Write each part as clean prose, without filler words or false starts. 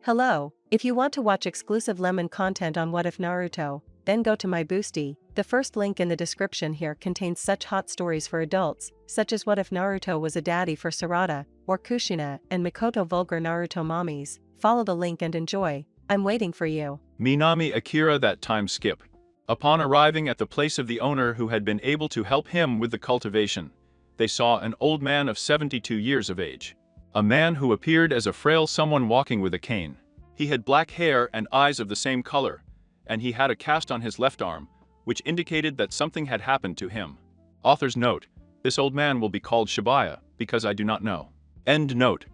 Hello, if you want to watch exclusive lemon content on What If Naruto, then go to my Boosty. The first link in the description here contains such hot stories for adults, such as What If Naruto was a daddy for Sarada, or Kushina and Mikoto vulgar Naruto mommies. Follow the link and enjoy. I'm waiting for you. Minami Akira that time skip. Upon arriving at the place of the owner who had been able to help him with the cultivation, they saw an old man of 72 years of age. A man who appeared as a frail someone walking with a cane. He had black hair and eyes of the same color, and he had a cast on his left arm, which indicated that something had happened to him. Author's note: this old man will be called Shibuya, because I do not know. End note.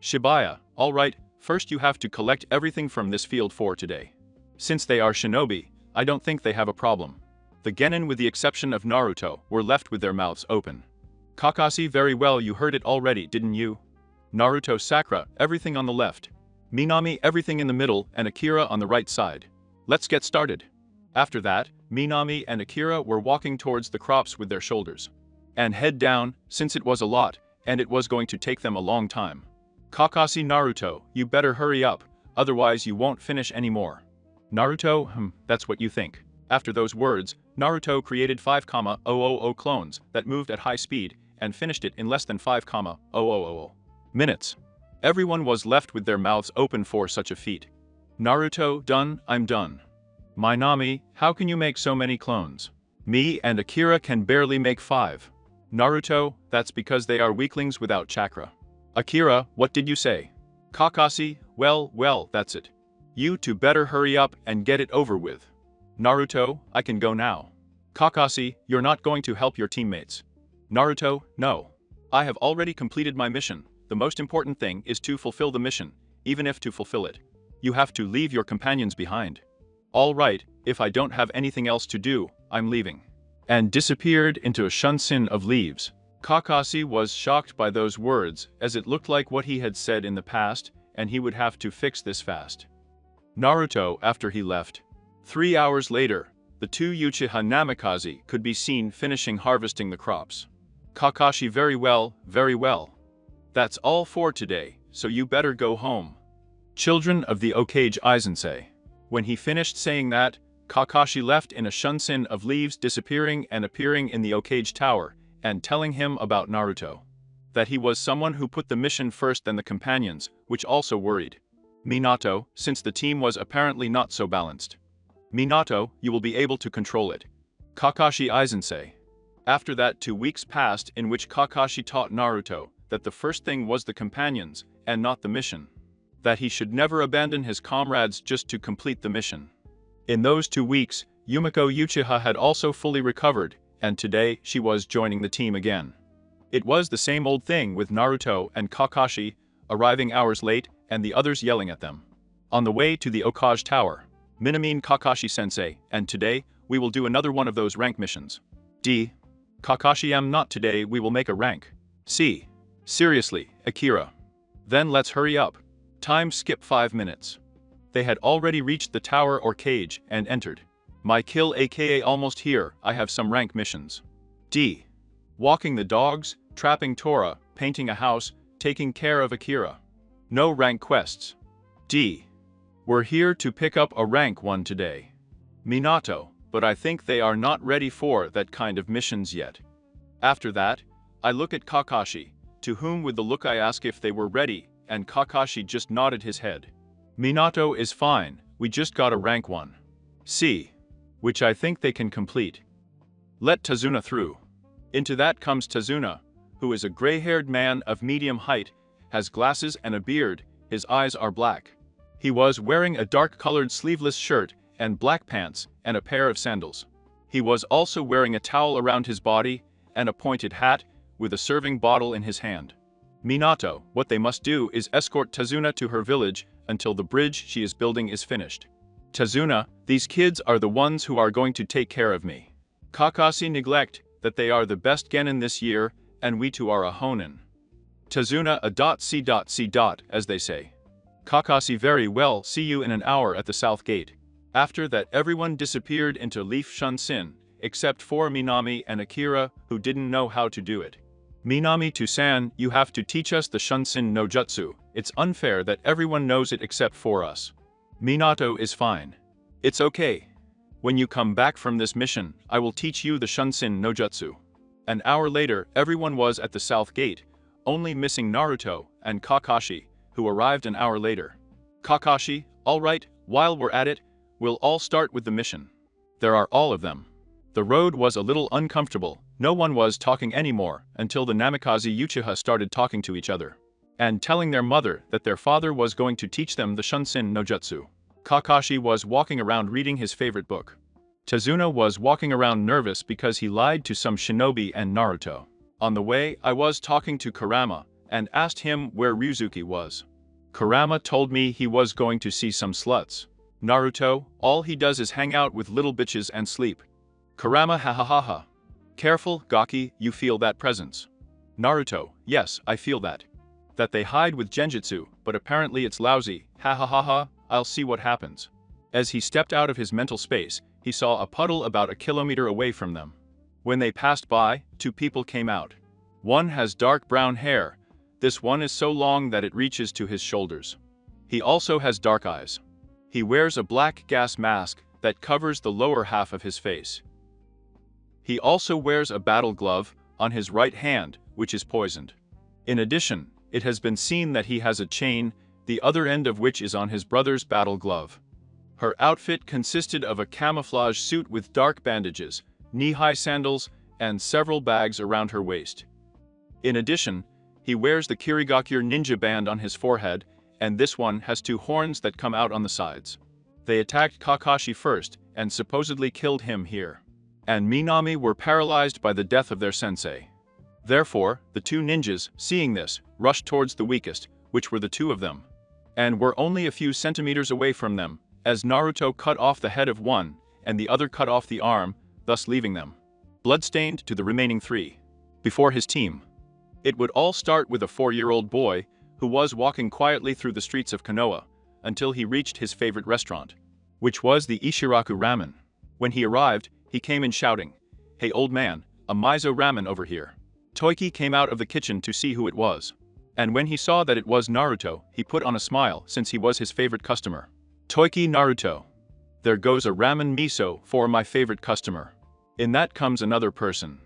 Shibuya, alright, first you have to collect everything from this field for today. Since they are shinobi, I don't think they have a problem. The genin with the exception of Naruto were left with their mouths open. Kakashi, very well, you heard it already, didn't you? Naruto, Sakura, everything on the left. Minami, everything in the middle, and Akira on the right side. Let's get started. After that, Minami and Akira were walking towards the crops with their shoulders and head down, since it was a lot, and it was going to take them a long time. Kakashi, Naruto, you better hurry up, otherwise you won't finish anymore. Naruto, that's what you think. After those words, Naruto created 5,000 clones that moved at high speed and finished it in less than 5,000 minutes. Everyone was left with their mouths open for such a feat. Naruto, done, I'm done. Minami, how can you make so many clones? Me and Akira can barely make 5. Naruto, that's because they are weaklings without chakra. Akira, what did you say? Kakashi, well, that's it. You two better hurry up and get it over with. Naruto, I can go now. Kakashi, you're not going to help your teammates. Naruto, no. I have already completed my mission. The most important thing is to fulfill the mission, even if to fulfill it, you have to leave your companions behind. All right, if I don't have anything else to do, I'm leaving. And disappeared into a shunsin of leaves. Kakashi was shocked by those words, as it looked like what he had said in the past, and he would have to fix this fast. Naruto, after he left. 3 hours later, the two Uchiha Namikaze could be seen finishing harvesting the crops. Kakashi, very well. That's all for today, so you better go home. Children of the Okage Izensei. When he finished saying that, Kakashi left in a shunsin of leaves, disappearing and appearing in the Okage Tower, and telling him about Naruto. That he was someone who put the mission first than the companions, which also worried Minato, since the team was apparently not so balanced. Minato, you will be able to control it. Kakashi Izensei. After that, 2 weeks passed in which Kakashi taught Naruto that the first thing was the companions, and not the mission. That he should never abandon his comrades just to complete the mission. In those 2 weeks, Yumiko Uchiha had also fully recovered, and today she was joining the team again. It was the same old thing with Naruto and Kakashi, arriving hours late and the others yelling at them. On the way to the Okage Tower, Minami, Kakashi-sensei, and today, we will do another one of those rank missions. Kakashi, not today, we will make a rank. C. Seriously, Akira. Then let's hurry up. Time skip 5 minutes. They had already reached the tower or cage and entered. My kill, aka almost here, I have some rank missions. D. Walking the dogs, trapping Tora, painting a house, taking care of Akira. No rank quests. D. We're here to pick up a rank 1 today. Minato, but I think they are not ready for that kind of missions yet. After that, I look at Kakashi, to whom with the look I ask if they were ready, and Kakashi just nodded his head. Minato is fine, we just got a rank 1. C. Which I think they can complete. Let Tazuna through. Into that comes Tazuna, who is a gray-haired man of medium height, has glasses and a beard, his eyes are black. He was wearing a dark-colored sleeveless shirt and black pants and a pair of sandals. He was also wearing a towel around his body and a pointed hat with a serving bottle in his hand. Minato, what they must do is escort Tazuna to her village until the bridge she is building is finished. Tazuna, these kids are the ones who are going to take care of me. Kakashi, neglect that they are the best genin this year, and we too are a honin. Tazuna, C. As they say. Kakashi, very well, see you in an hour at the south gate. After that, everyone disappeared into Leaf Shunsin, except for Minami and Akira, who didn't know how to do it. Minami to San, you have to teach us the Shunsin no Jutsu, It's unfair that everyone knows it except for us. Minato is fine. It's okay. When you come back from this mission, I will teach you the Shunsin no Jutsu. An hour later, everyone was at the south gate, only missing Naruto and Kakashi, who arrived an hour later. Kakashi, all right, while we're at it, we'll all start with the mission. There are all of them. The road was a little uncomfortable, no one was talking anymore until the Namikaze Uchiha started talking to each other and telling their mother that their father was going to teach them the Shunsin no Jutsu. Kakashi was walking around reading his favorite book. Tazuna was walking around nervous because he lied to some shinobi and Naruto. On the way, I was talking to Kurama and asked him where Ryuzuki was. Kurama told me he was going to see some sluts. Naruto, all he does is hang out with little bitches and sleep. Kurama ha ha ha ha. Careful, Gaki, you feel that presence. Naruto, yes, I feel that. That they hide with genjutsu, but apparently it's lousy, ha ha ha ha, I'll see what happens. As he stepped out of his mental space, he saw a puddle about a kilometer away from them. When they passed by, two people came out. One has dark brown hair. This one is so long that it reaches to his shoulders. He also has dark eyes. He wears a black gas mask that covers the lower half of his face. He also wears a battle glove on his right hand, which is poisoned. In addition, it has been seen that he has a chain, the other end of which is on his brother's battle glove. Her outfit consisted of a camouflage suit with dark bandages, knee-high sandals, and several bags around her waist. In addition, he wears the Kirigakure ninja band on his forehead, and this one has two horns that come out on the sides. They attacked Kakashi first, and supposedly killed him here. And Minami were paralyzed by the death of their sensei. Therefore, the two ninjas, seeing this, rushed towards the weakest, which were the two of them, and were only a few centimeters away from them, as Naruto cut off the head of one, and the other cut off the arm, thus leaving them bloodstained to the remaining three. Before his team. It would all start with a 4-year-old boy, who was walking quietly through the streets of Konoha, until he reached his favorite restaurant, which was the Ishiraku Ramen. When he arrived, he came in shouting, "Hey old man, a miso ramen over here." Toiki came out of the kitchen to see who it was. And when he saw that it was Naruto, he put on a smile since he was his favorite customer. Toiki Naruto. There goes a ramen miso for my favorite customer. In that comes another person.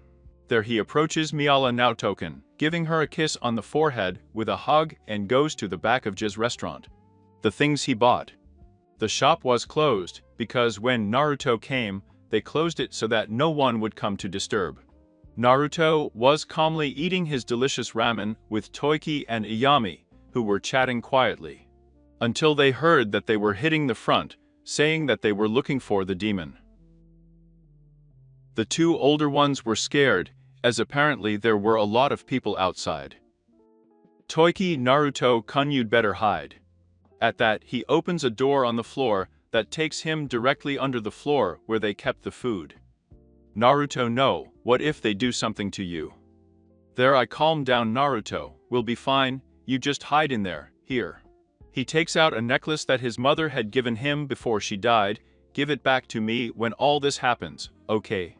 There he approaches Miala Naotoken, giving her a kiss on the forehead with a hug and goes to the back of J's restaurant. The things he bought. The shop was closed because when Naruto came, they closed it so that no one would come to disturb. Naruto was calmly eating his delicious ramen with Toiki and Iyami, who were chatting quietly, until they heard that they were hitting the front, saying that they were looking for the demon. The two older ones were scared, as apparently there were a lot of people outside. Toiki, Naruto-kun, you'd better hide. At that, he opens a door on the floor that takes him directly under the floor where they kept the food. Naruto, no, what if they do something to you? There, I calm down, Naruto, we'll be fine, you just hide in there, here. He takes out a necklace that his mother had given him before she died, give it back to me when all this happens, okay?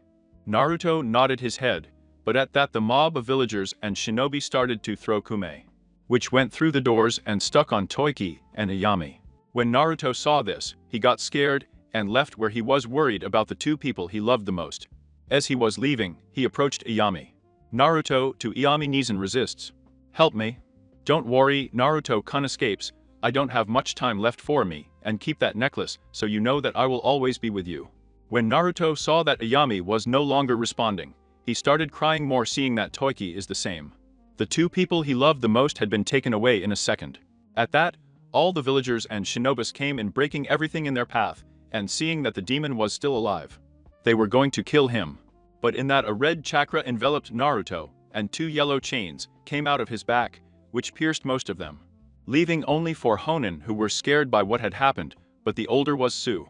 Naruto nodded his head, but at that the mob of villagers and shinobi started to throw kume, which went through the doors and stuck on Toiki and Iyami. When Naruto saw this, he got scared and left where he was worried about the two people he loved the most. As he was leaving, he approached Iyami. Naruto to Iyami knees and resists. Help me. Don't worry, Naruto-kun escapes, I don't have much time left for me, and keep that necklace so you know that I will always be with you. When Naruto saw that Iyami was no longer responding, he started crying more seeing that Toiki is the same. The two people he loved the most had been taken away in a second. At that, all the villagers and shinobis came in breaking everything in their path, and seeing that the demon was still alive. They were going to kill him. But in that a red chakra enveloped Naruto, and two yellow chains came out of his back, which pierced most of them, leaving only 4 Honin who were scared by what had happened, but the older was Su.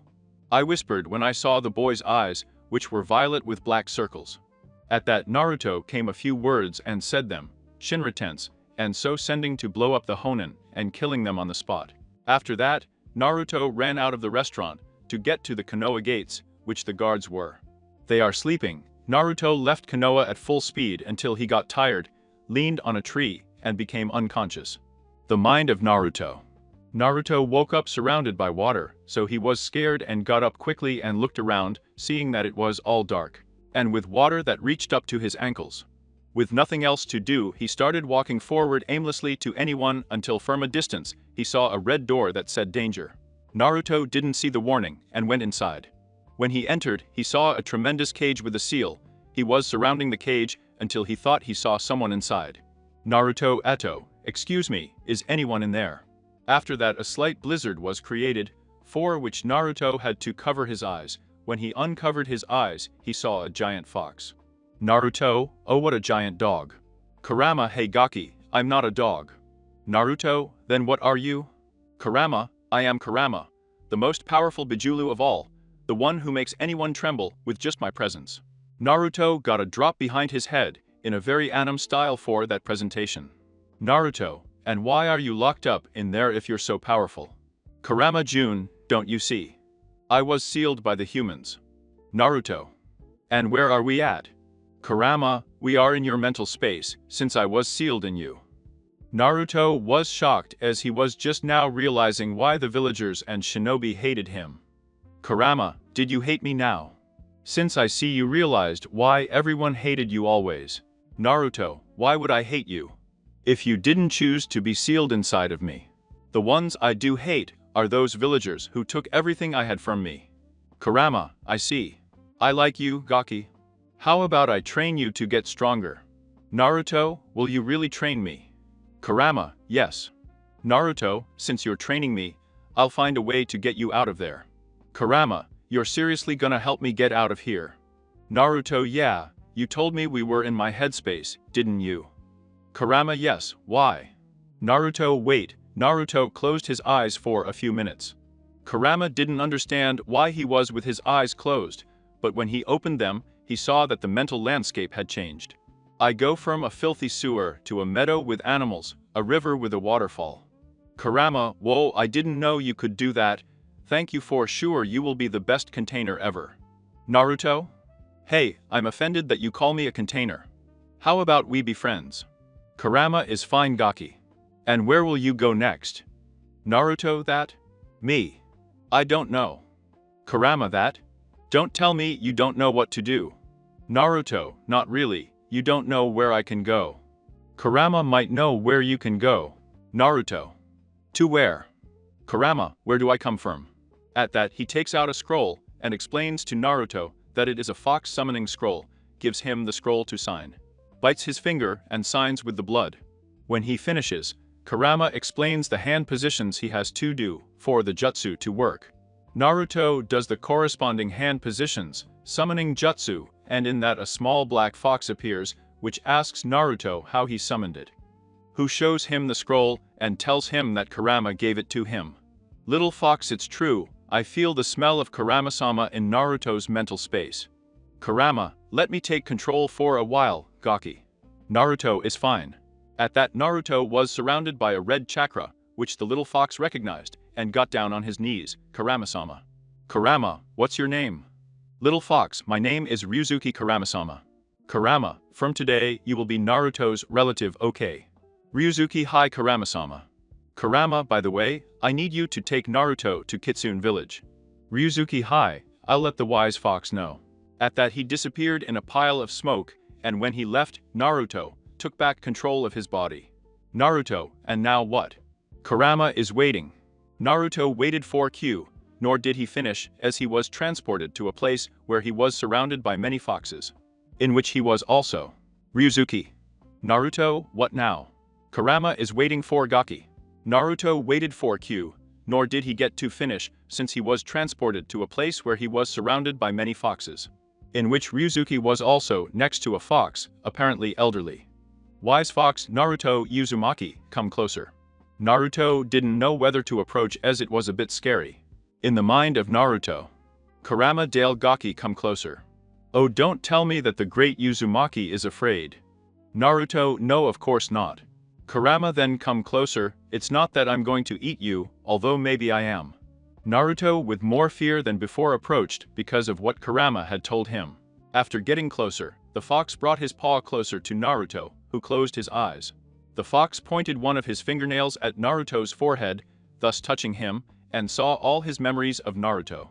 I whispered when I saw the boy's eyes, which were violet with black circles. At that Naruto came a few words and said them, Shinra tense, and so sending to blow up the Honin and killing them on the spot. After that, Naruto ran out of the restaurant to get to the Konoha gates, which the guards were. They are sleeping. Naruto left Konoha at full speed until he got tired, leaned on a tree, and became unconscious. The mind of Naruto. Naruto woke up surrounded by water, so he was scared and got up quickly and looked around, seeing that it was all dark, and with water that reached up to his ankles. With nothing else to do, he started walking forward aimlessly to anyone until from a distance, he saw a red door that said danger. Naruto didn't see the warning and went inside. When he entered, he saw a tremendous cage with a seal. He was surrounding the cage until he thought he saw someone inside. Naruto Eto, excuse me, is anyone in there? After that, a slight blizzard was created, for which Naruto had to cover his eyes. When he uncovered his eyes, he saw a giant fox. Naruto, oh what a giant dog. Kurama, hey Gaki, I'm not a dog. Naruto, then what are you? Kurama, I am Kurama, the most powerful Bijulu of all, the one who makes anyone tremble with just my presence. Naruto got a drop behind his head, in a very anime style for that presentation. Naruto, and why are you locked up in there if you're so powerful? Kurama Jun, don't you see? I was sealed by the humans. Naruto. And where are we at? Kurama, we are in your mental space, since I was sealed in you. Naruto was shocked as he was just now realizing why the villagers and shinobi hated him. Kurama, did you hate me now? Since I see you realized why everyone hated you always. Naruto, why would I hate you? If you didn't choose to be sealed inside of me. The ones I do hate are those villagers who took everything I had from me. Kurama, I see. I like you, Gaki. How about I train you to get stronger? Naruto, will you really train me? Kurama, yes. Naruto, since you're training me, I'll find a way to get you out of there. Kurama, you're seriously gonna help me get out of here? Naruto, yeah, you told me we were in my headspace, didn't you? Kurama, yes, why? Naruto, wait. Naruto closed his eyes for a few minutes. Kurama didn't understand why he was with his eyes closed, but when he opened them, he saw that the mental landscape had changed. I go from a filthy sewer to a meadow with animals, a river with a waterfall. Kurama, whoa, I didn't know you could do that. Thank you, for sure you will be the best container ever. Naruto? Hey, I'm offended that you call me a container. How about we be friends? Kurama is fine, Gaki. And where will you go next? Naruto, that? Me. I don't know. Kurama, that? Don't tell me you don't know what to do. Naruto, not really, you don't know where I can go. Kurama might know where you can go. Naruto. To where? Kurama, where do I come from? At that, he takes out a scroll and explains to Naruto that it is a fox summoning scroll, gives him the scroll to sign. Bites his finger and signs with the blood. When he finishes, Kurama explains the hand positions he has to do for the jutsu to work. Naruto does the corresponding hand positions, summoning jutsu, and in that a small black fox appears, which asks Naruto how he summoned it. Who shows him the scroll and tells him that Kurama gave it to him. Little fox, it's true, I feel the smell of Kurama-sama in Naruto's mental space. Kurama, let me take control for a while, Gaki. Naruto is fine. At that, Naruto was surrounded by a red chakra, which the little fox recognized, and got down on his knees. Kurama-sama. Kurama, what's your name? Little fox, my name is Ryuzuki Kurama-sama. Kurama, from today you will be Naruto's relative, okay? Ryuzuki, hi Kurama-sama. Kurama, by the way, I need you to take Naruto to Kitsune village. Ryuzuki, hi, I'll let the wise fox know. At that, he disappeared in a pile of smoke, and when he left, Naruto took back control of his body. Naruto, and now what? Kurama is waiting. Naruto waited for Q, nor did he finish, as he was transported to a place where he was surrounded by many foxes, in which he was also. Ryuzuki. Naruto, what now? Kurama is waiting for Gaki. Naruto waited for Q, nor did he get to finish, since he was transported to a place where he was surrounded by many foxes, in which Ryuzuki was also next to a fox, apparently elderly. Wise fox, Naruto Uzumaki, come closer. Naruto didn't know whether to approach as it was a bit scary. In the mind of Naruto. Kurama Dale Gaki, come closer. Oh, don't tell me that the great Uzumaki is afraid. Naruto, no, of course not. Kurama, then come closer, it's not that I'm going to eat you, although maybe I am. Naruto, with more fear than before, approached because of what Kurama had told him. After getting closer, the fox brought his paw closer to Naruto, who closed his eyes. The fox pointed one of his fingernails at Naruto's forehead, thus touching him, and saw all his memories of Naruto.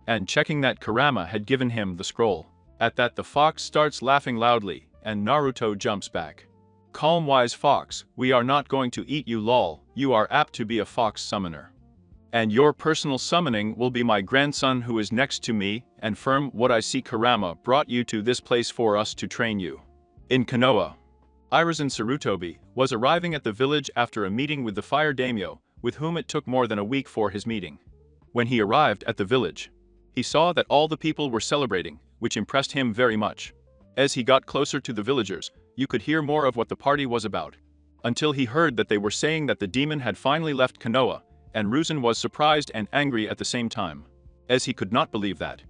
And checking that Kurama had given him the scroll. At that the fox starts laughing loudly, and Naruto jumps back. Calm wise fox, we are not going to eat you lol, you are apt to be a fox summoner. And your personal summoning will be my grandson who is next to me, and firm what I see Kurama brought you to this place for us to train you. In Konoha, Irizen Sarutobi was arriving at the village after a meeting with the fire daimyo, with whom it took more than a week for his meeting. When he arrived at the village, he saw that all the people were celebrating, which impressed him very much. As he got closer to the villagers, you could hear more of what the party was about. Until he heard that they were saying that the demon had finally left Konoha, and Ruzen was surprised and angry at the same time. As he could not believe that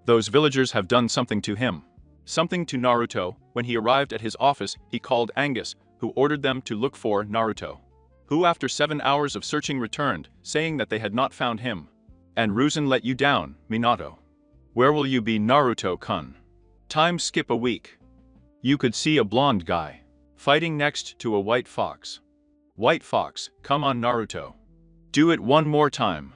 those villagers have done something to him. Something to Naruto. When he arrived at his office, he called Angus, who ordered them to look for Naruto, who after 7 hours of searching returned, saying that they had not found him. And Ruzen let you down, Minato. Where will you be, Naruto-kun? Time skip a week. You could see a blonde guy fighting next to a white fox. White fox, come on Naruto. Do it one more time.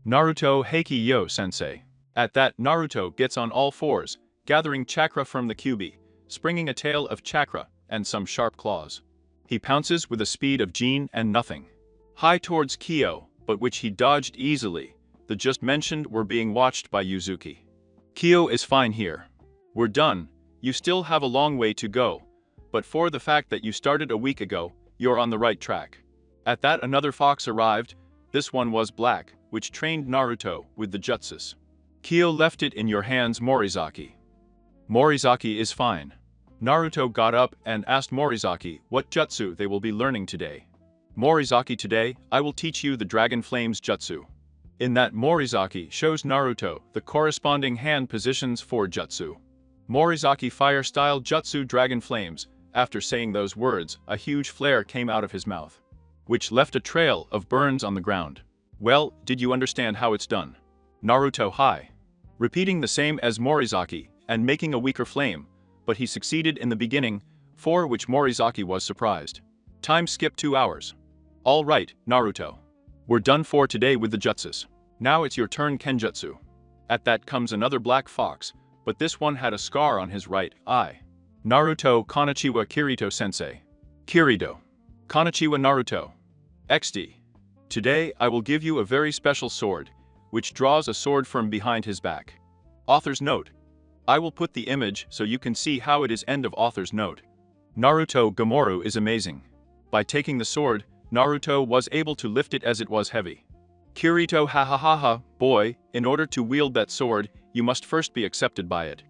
Naruto Heiki yo sensei. At that Naruto gets on all fours, gathering chakra from the kyubi, springing a tail of chakra and some sharp claws. He pounces with a speed of Jin and nothing. High towards Kyo, but which he dodged easily. The just mentioned were being watched by Yuzuki. Kyo is fine here. We're done, you still have a long way to go, but for the fact that you started a week ago, you're on the right track. At that another fox arrived, this one was black, which trained Naruto with the jutsus. Kyo left it in your hands, Morizaki. Morizaki is fine. Naruto got up and asked Morizaki what jutsu they will be learning today. Morizaki, today, I will teach you the Dragon Flames jutsu. In that Morizaki shows Naruto the corresponding hand positions for jutsu. Morizaki fire style jutsu Dragon Flames. After saying those words, a huge flare came out of his mouth, which left a trail of burns on the ground. Well, did you understand how it's done? Naruto hi. Repeating the same as Morizaki, and making a weaker flame, but he succeeded in the beginning, for which Morizaki was surprised. Time skip 2 hours. All right, Naruto. We're done for today with the jutsus. Now it's your turn, Kenjutsu. At that comes another black fox, but this one had a scar on his right eye. Naruto Konnichiwa Kirito-sensei. Kirito. Konnichiwa Naruto. XD. Today I will give you a very special sword, which draws a sword from behind his back. Author's note. I will put the image so you can see how it is. End of author's note. Naruto Gamoru is amazing. By taking the sword, Naruto was able to lift it as it was heavy. Kirito ha ha ha ha, boy, in order to wield that sword, you must first be accepted by it.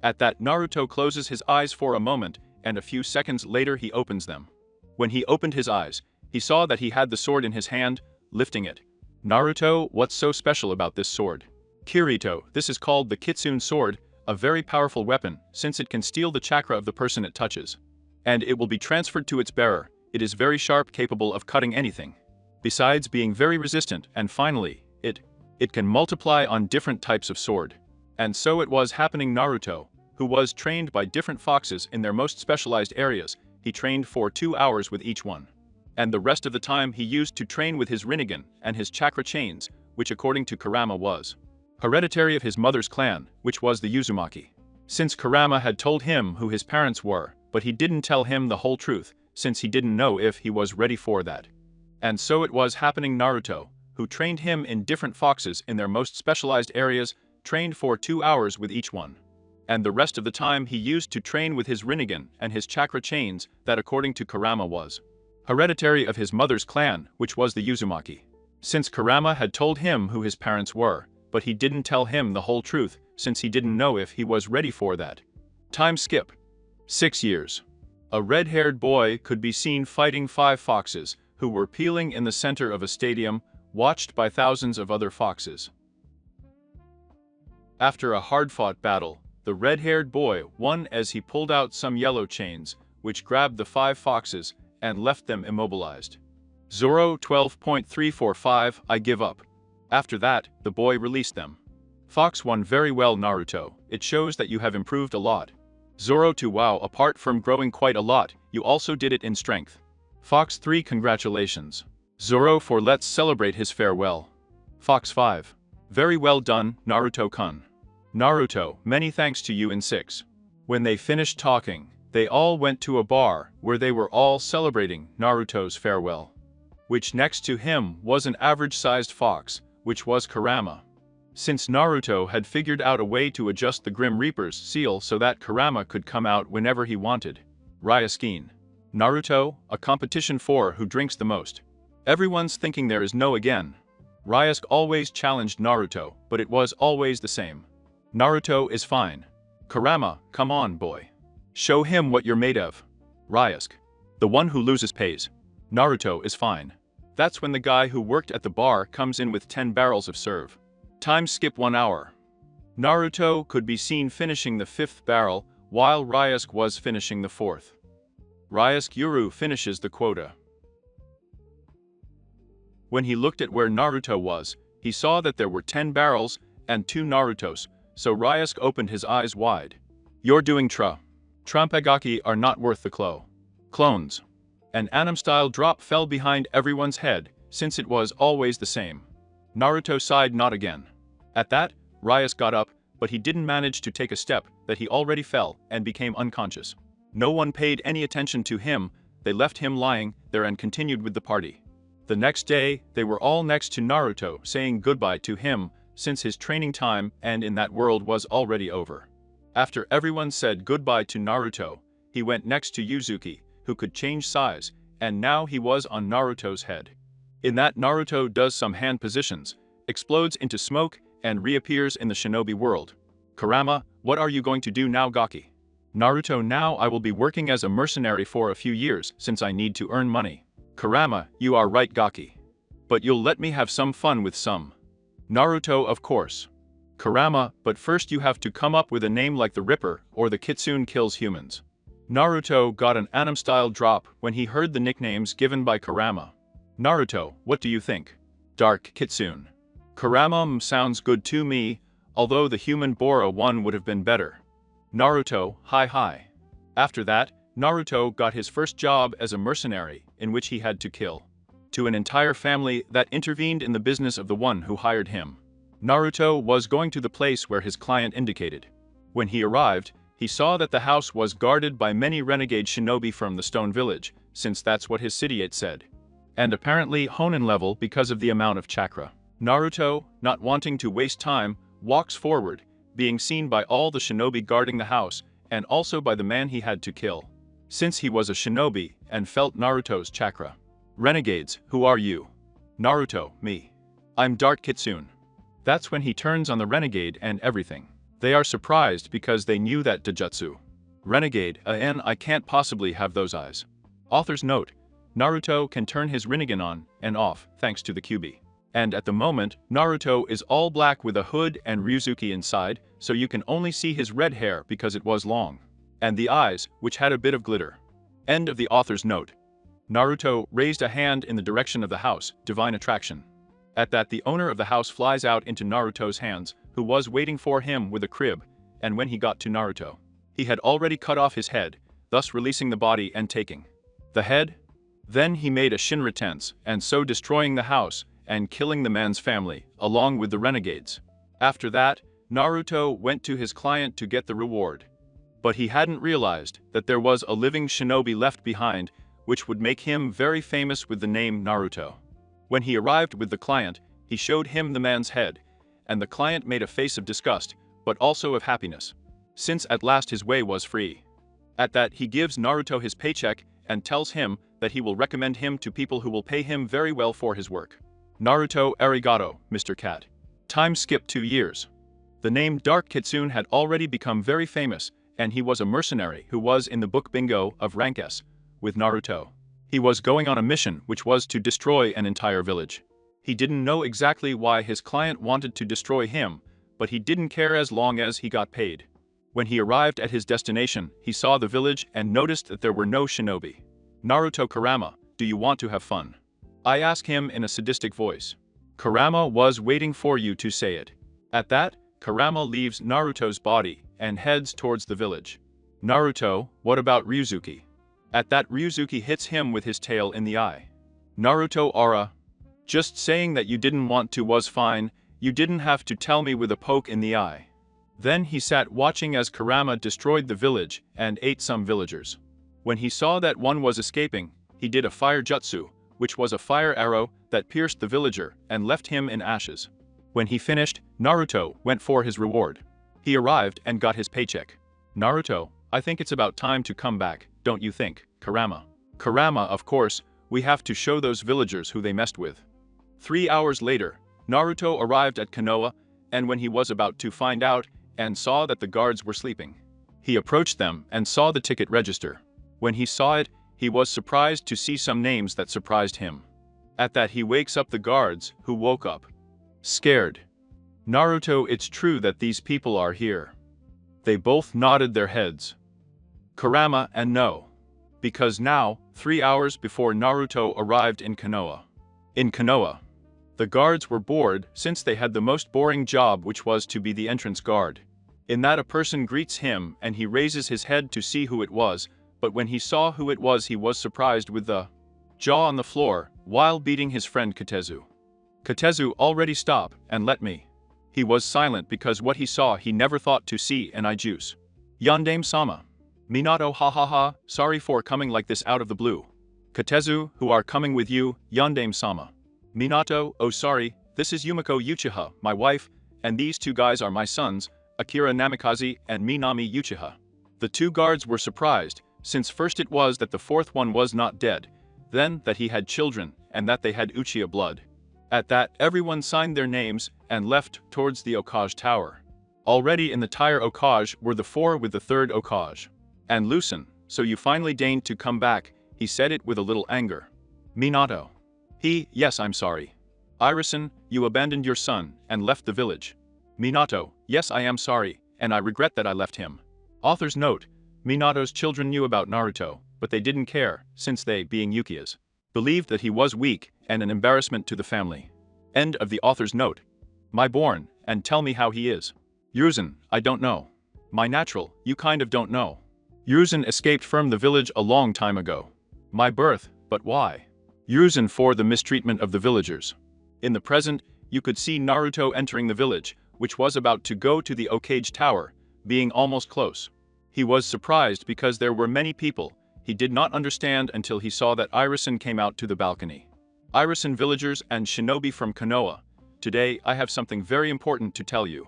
At that Naruto closes his eyes for a moment, and a few seconds later he opens them. When he opened his eyes, he saw that he had the sword in his hand, lifting it. Naruto, what's so special about this sword? Kirito, this is called the Kitsune sword, a very powerful weapon, since it can steal the chakra of the person it touches. And it will be transferred to its bearer. It is very sharp, capable of cutting anything. Besides being very resistant, and finally, it can multiply on different types of sword. And so it was happening. Naruto, who was trained by different foxes in their most specialized areas, he trained for 2 hours with each one. And the rest of the time he used to train with his Rinnegan and his chakra chains, which according to Kurama was hereditary of his mother's clan, which was the Uzumaki. Since Kurama had told him who his parents were, but he didn't tell him the whole truth, since he didn't know if he was ready for that. And so it was happening. Naruto, who trained him in different foxes in their most specialized areas, trained for 2 hours with each one. And the rest of the time he used to train with his Rinnegan and his chakra chains, that according to Kurama was hereditary of his mother's clan, which was the Uzumaki. Since Kurama had told him who his parents were, but he didn't tell him the whole truth, since he didn't know if he was ready for that. Time skip. 6 years. A red-haired boy could be seen fighting 5 foxes, who were peeling in the center of a stadium, watched by thousands of other foxes. After a hard-fought battle, the red-haired boy won as he pulled out some yellow chains, which grabbed the 5 foxes and left them immobilized. Zoro 12.345 I give up. After that, the boy released them. Fox won very well. Naruto, it shows that you have improved a lot. Zoro 2 wow, apart from growing quite a lot, you also did it in strength. Fox 3 Congratulations. Zoro 4 Let's celebrate his farewell. Fox 5. Very well done, Naruto-kun. Naruto, many thanks to you in 6. When they finished talking, they all went to a bar where they were all celebrating Naruto's farewell. Which next to him was an average-sized fox, which was Kurama. Since Naruto had figured out a way to adjust the Grim Reaper's seal so that Kurama could come out whenever he wanted. Ryusuke. Naruto, a competition for who drinks the most. Everyone's thinking there is no again. Ryusuke always challenged Naruto, but it was always the same. Naruto is fine. Kurama, come on boy. Show him what you're made of. Ryusuke. The one who loses pays. Naruto is fine. That's when the guy who worked at the bar comes in with 10 barrels of serve. Time skip 1 hour. Naruto could be seen finishing the 5th barrel, while Ryusuke was finishing the 4th. Ryusuke Yuru finishes the quota. When he looked at where Naruto was, he saw that there were 10 barrels and 2 Narutos, so Ryusuke opened his eyes wide. You're doing Trumpagaki are not worth the clones. An anime-style drop fell behind everyone's head, since it was always the same. Naruto sighed not again. At that, Ryusuke got up, but he didn't manage to take a step that he already fell and became unconscious. No one paid any attention to him, they left him lying there and continued with the party. The next day, they were all next to Naruto saying goodbye to him, since his training time and in that world was already over. After everyone said goodbye to Naruto, he went next to Yuzuki, who could change size, and now he was on Naruto's head. In that Naruto does some hand positions, explodes into smoke, and reappears in the shinobi world. Kurama, what are you going to do now Gaki? Naruto now I will be working as a mercenary for a few years since I need to earn money. Kurama, you are right Gaki. But you'll let me have some fun with some. Naruto of course. Kurama, but first you have to come up with a name like the Ripper or the Kitsune kills humans. Naruto got an anime-style drop when he heard the nicknames given by Kurama. Naruto, what do you think? Dark Kitsune. Kurama sounds good to me, although the human Bora one would have been better. Naruto, hi. After that, Naruto got his first job as a mercenary, in which he had to kill to an entire family that intervened in the business of the one who hired him. Naruto was going to the place where his client indicated. When he arrived, he saw that the house was guarded by many renegade shinobi from the Stone Village, since that's what his city-ate said. And apparently Honin level because of the amount of chakra. Naruto, not wanting to waste time, walks forward, being seen by all the shinobi guarding the house, and also by the man he had to kill. Since he was a shinobi, and felt Naruto's chakra. Renegades, who are you? Naruto, me. I'm Dark Kitsune. That's when he turns on the renegade and everything. They are surprised because they knew that Dojutsu. Renegade, I can't possibly have those eyes. Author's note, Naruto can turn his Rinnegan on and off thanks to the QB. And at the moment, Naruto is all black with a hood and Ryuzuki inside, so you can only see his red hair because it was long. And the eyes, which had a bit of glitter. End of the author's note. Naruto raised a hand in the direction of the house, divine attraction. At that the owner of the house flies out into Naruto's hands, who was waiting for him with a crib, and when he got to Naruto, he had already cut off his head, thus releasing the body and taking the head. Then he made a Shinra tense, and so destroying the house, and killing the man's family, along with the renegades. After that, Naruto went to his client to get the reward. But he hadn't realized that there was a living shinobi left behind, which would make him very famous with the name Naruto. When he arrived with the client, he showed him the man's head, and the client made a face of disgust, but also of happiness, since at last his way was free. At that he gives Naruto his paycheck and tells him that he will recommend him to people who will pay him very well for his work. Naruto arigato, Mr. Cat. Time skipped 2 years. The name Dark Kitsune had already become very famous, and he was a mercenary who was in the book bingo of rank S, with Naruto. He was going on a mission which was to destroy an entire village. He didn't know exactly why his client wanted to destroy him, but he didn't care as long as he got paid. When he arrived at his destination, he saw the village and noticed that there were no shinobi. Naruto Kurama, do you want to have fun? I asked him in a sadistic voice. Kurama was waiting for you to say it. At that, Kurama leaves Naruto's body and heads towards the village. Naruto, what about Ryuzuki? At that, Ryuzuki hits him with his tail in the eye. Naruto aura. Just saying that you didn't want to was fine, you didn't have to tell me with a poke in the eye. Then he sat watching as Kurama destroyed the village and ate some villagers. When he saw that one was escaping, he did a fire jutsu, which was a fire arrow that pierced the villager and left him in ashes. When he finished, Naruto went for his reward. He arrived and got his paycheck. Naruto, I think it's about time to come back, don't you think, Kurama? Kurama, of course, we have to show those villagers who they messed with. 3 hours later, Naruto arrived at Konoha, and when he was about to find out and saw that the guards were sleeping, he approached them and saw the ticket register. When he saw it, he was surprised to see some names that surprised him. At that, he wakes up the guards, who woke up scared. Naruto, it's true that these people are here. They both nodded their heads. Kurama and no. Because now, 3 hours before Naruto arrived in Konoha. In Konoha, the guards were bored since they had the most boring job, which was to be the entrance guard. In that, a person greets him and he raises his head to see who it was, but when he saw who it was, he was surprised with the jaw on the floor while beating his friend Katezu. Katezu, already stop and let me. He was silent because what he saw he never thought to see, and I juice. Yandame-sama. Minato, ha ha ha, sorry for coming like this out of the blue. Katezu, who are coming with you, Yandame-sama. Minato, oh sorry, this is Yumiko Uchiha, my wife, and these two guys are my sons, Akira Namikaze and Minami Uchiha. The two guards were surprised, since first it was that the fourth one was not dead, then that he had children, and that they had Uchiha blood. At that, everyone signed their names and left towards the Okage Tower. Already in the Tire Okage were the four with the third Okage. And Lucen, so you finally deigned to come back, he said it with a little anger. Minato. Yes, I'm sorry. Irison, you abandoned your son and left the village. Minato, yes, I am sorry, and I regret that I left him. Author's note, Minato's children knew about Naruto, but they didn't care, since they, being Yukias, believed that he was weak and an embarrassment to the family. End of the author's note. My born, and tell me how he is. Yurzan, I don't know. My natural, you kind of don't know. Yurzan escaped from the village a long time ago. My birth, but why? Yurzan for the mistreatment of the villagers. In the present, you could see Naruto entering the village, which was about to go to the Okage Tower, being almost close. He was surprised because there were many people. He did not understand until he saw that Irison came out to the balcony. Irison villagers and shinobi from Konoha, today I have something very important to tell you.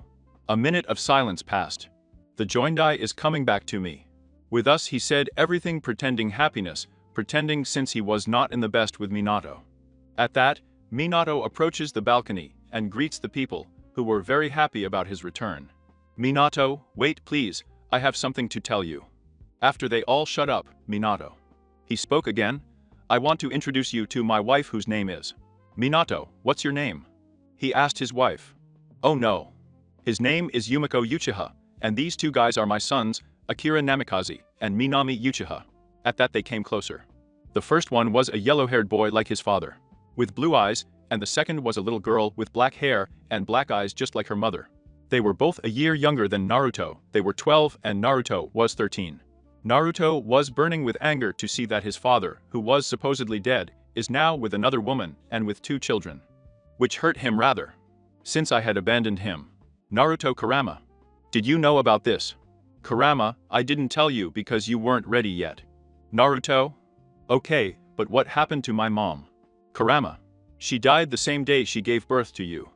A minute of silence passed. The Joindai is coming back to me. With us he said everything pretending happiness, pretending since he was not in the best with Minato. At that, Minato approaches the balcony and greets the people, who were very happy about his return. Minato, wait please, I have something to tell you. After they all shut up, Minato. He spoke again. I want to introduce you to my wife whose name is. Minato, what's your name? He asked his wife. Oh no. His name is Yumiko Uchiha, and these two guys are my sons, Akira Namikaze and Minami Uchiha. At that they came closer. The first one was a yellow-haired boy like his father, with blue eyes, and the second was a little girl with black hair and black eyes just like her mother. They were both a year younger than Naruto. They were 12 and Naruto was 13. Naruto was burning with anger to see that his father, who was supposedly dead, is now with another woman and with 2 children. Which hurt him rather. Since I had abandoned him. Naruto, Kurama. Did you know about this? Kurama, I didn't tell you because you weren't ready yet. Naruto? Okay, but what happened to my mom? Kurama. She died the same day she gave birth to you.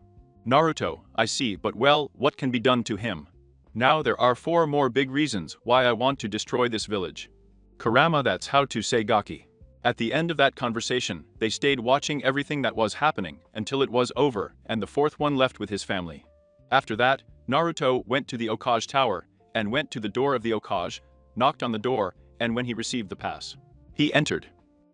Naruto, I see, but well, what can be done to him? Now there are 4 more big reasons why I want to destroy this village. Kurama, that's how to say Gaki. At the end of that conversation, they stayed watching everything that was happening until it was over and the fourth one left with his family. After that, Naruto went to the Okage Tower and went to the door of the Okage, knocked on the door, and when he received the pass, he entered.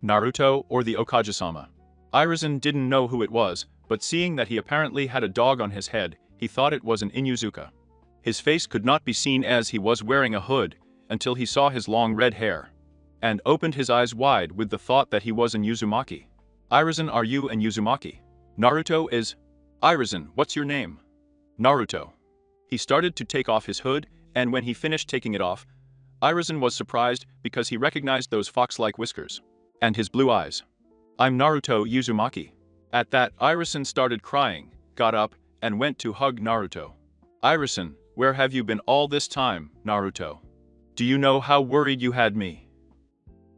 Naruto or the Okage-sama. Irison didn't know who it was, but seeing that he apparently had a dog on his head, he thought it was an Inuzuka. His face could not be seen as he was wearing a hood until he saw his long red hair, and opened his eyes wide with the thought that he was an Uzumaki. Irison, are you an Uzumaki? Naruto is. Irison, what's your name? Naruto. He started to take off his hood, and when he finished taking it off, Irisin was surprised because he recognized those fox-like whiskers. And his blue eyes. I'm Naruto Uzumaki. At that, Irisin started crying, got up, and went to hug Naruto. Irisin, where have you been all this time, Naruto? Do you know how worried you had me?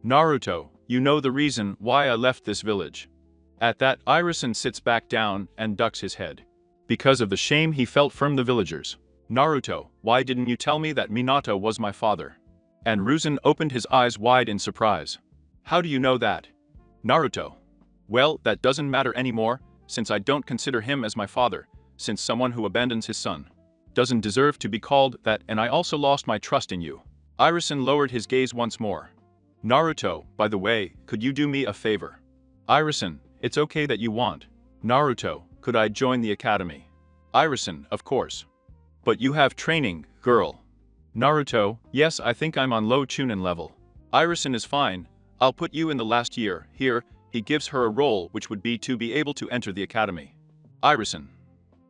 Naruto, you know the reason why I left this village. At that, Irisin sits back down and ducks his head. Because of the shame he felt from the villagers. Naruto, why didn't you tell me that Minato was my father? And Ruzan opened his eyes wide in surprise. How do you know that? Naruto. Well, that doesn't matter anymore, since I don't consider him as my father, since someone who abandons his son doesn't deserve to be called that, and I also lost my trust in you. Irisin lowered his gaze once more. Naruto, by the way, could you do me a favor? Irisin, it's okay that you want. Naruto, could I join the academy? Irisin, of course. But you have training, girl. Naruto, yes, I think I'm on low Chunin level. Irisin is fine, I'll put you in the last year. Here, he gives her a role which would be to be able to enter the academy. Irisin.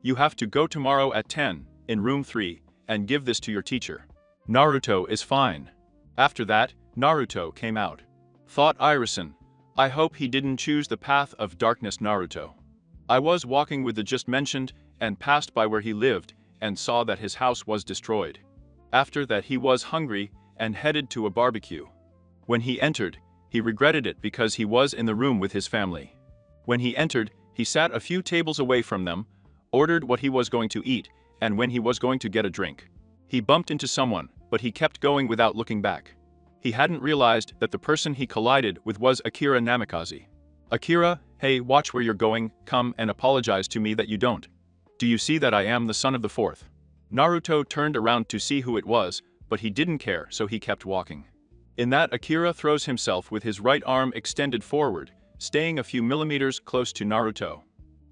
You have to go tomorrow at 10, in room 3, and give this to your teacher. Naruto is fine. After that, Naruto came out. Thought Irisin, I hope he didn't choose the path of darkness. Naruto. I was walking with the just mentioned, and passed by where he lived, and saw that his house was destroyed. After that he was hungry, and headed to a barbecue. When he entered, he regretted it because he was in the room with his family. When he entered, he sat a few tables away from them, ordered what he was going to eat, and when he was going to get a drink. He bumped into someone, but he kept going without looking back. He hadn't realized that the person he collided with was Akira Namikaze. Akira, hey, watch where you're going, come and apologize to me that you don't. Do you see that I am the son of the fourth? Naruto turned around to see who it was, but he didn't care, so he kept walking. In that, Akira throws himself with his right arm extended forward, staying a few millimeters close to Naruto.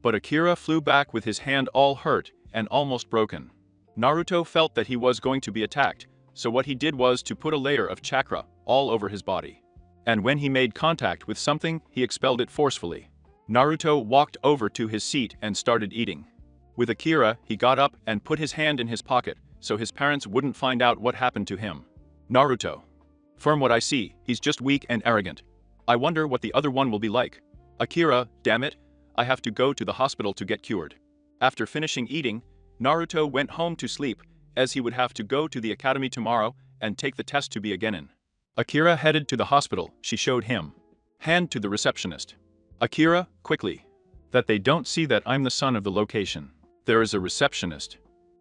But Akira flew back with his hand all hurt and almost broken. Naruto felt that he was going to be attacked, so what he did was to put a layer of chakra all over his body. And when he made contact with something, he expelled it forcefully. Naruto walked over to his seat and started eating. With Akira, he got up and put his hand in his pocket, so his parents wouldn't find out what happened to him. Naruto. From what I see, he's just weak and arrogant. I wonder what the other one will be like. Akira, damn it, I have to go to the hospital to get cured. After finishing eating, Naruto went home to sleep, as he would have to go to the academy tomorrow and take the test to be a genin. Akira headed to the hospital. She showed him. Hand to the receptionist. Akira, quickly. That they don't see that I'm the son of the location. There is a receptionist.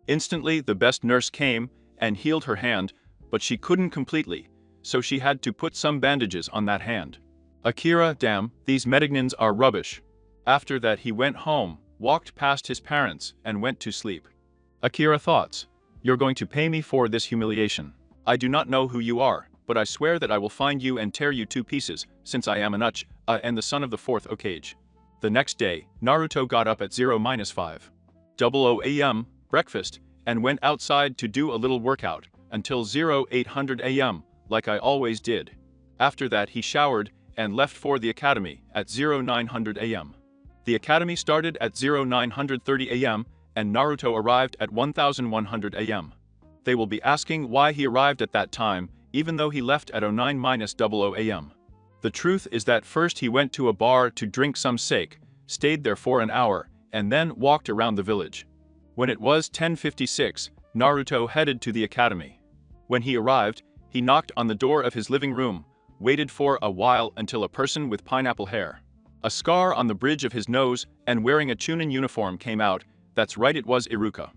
Instantly, the best nurse came and healed her hand, but she couldn't completely, so she had to put some bandages on that hand. Akira, damn, these medignans are rubbish. After that he went home, walked past his parents, and went to sleep. Akira thoughts. You're going to pay me for this humiliation. I do not know who you are, but I swear that I will find you and tear you to pieces, since I am an uch, and the son of the fourth Hokage. The next day, Naruto got up at 0-5:00 a.m., breakfast, and went outside to do a little workout, until 0800 a.m., like I always did. After that he showered, and left for the academy at 0900 a.m. The academy started at 0930 a.m., and Naruto arrived at 1100 a.m. They will be asking why he arrived at that time, even though he left at 09-00 a.m. The truth is that first he went to a bar to drink some sake, stayed there for an hour, and then walked around the village. When it was 10:56, Naruto headed to the academy. When he arrived, he knocked on the door of his living room, waited for a while until a person with pineapple hair, a scar on the bridge of his nose, and wearing a Chunin uniform came out. That's right, it was Iruka.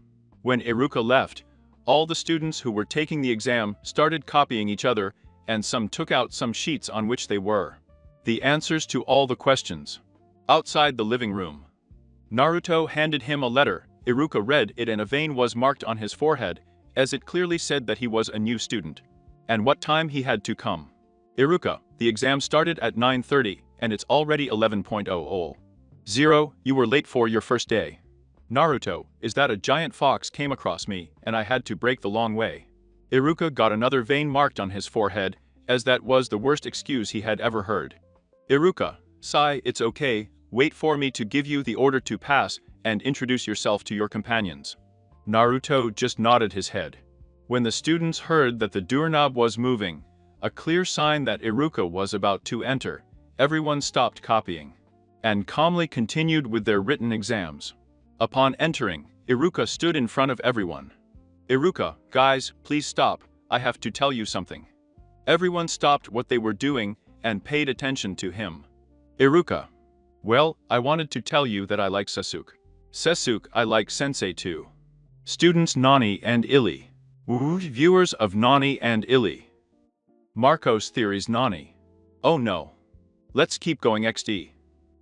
When Iruka left, all the students who were taking the exam started copying each other, and some took out some sheets on which they were the answers to all the questions. Outside the living room, Naruto handed him a letter. Iruka read it and a vein was marked on his forehead, as it clearly said that he was a new student, and what time he had to come. Iruka, the exam started at 9:30, and it's already 11:00. You were late for your first day. Naruto, is that a giant fox came across me, and I had to break the long way. Iruka got another vein marked on his forehead, as that was the worst excuse he had ever heard. Iruka, sigh, it's okay, wait for me to give you the order to pass, and introduce yourself to your companions. Naruto just nodded his head. When the students heard that the doorknob was moving, a clear sign that Iruka was about to enter, everyone stopped copying and calmly continued with their written exams. Upon entering, Iruka stood in front of everyone. "Iruka, guys, please stop, I have to tell you something." Everyone stopped what they were doing and paid attention to him. "Iruka, well, I wanted to tell you that I like Sasuke. Sasuke, I like Sensei too." Students Nani and Illy. Viewers of Nani and Illy. Marcos theories Nani. Oh no. Let's keep going XD.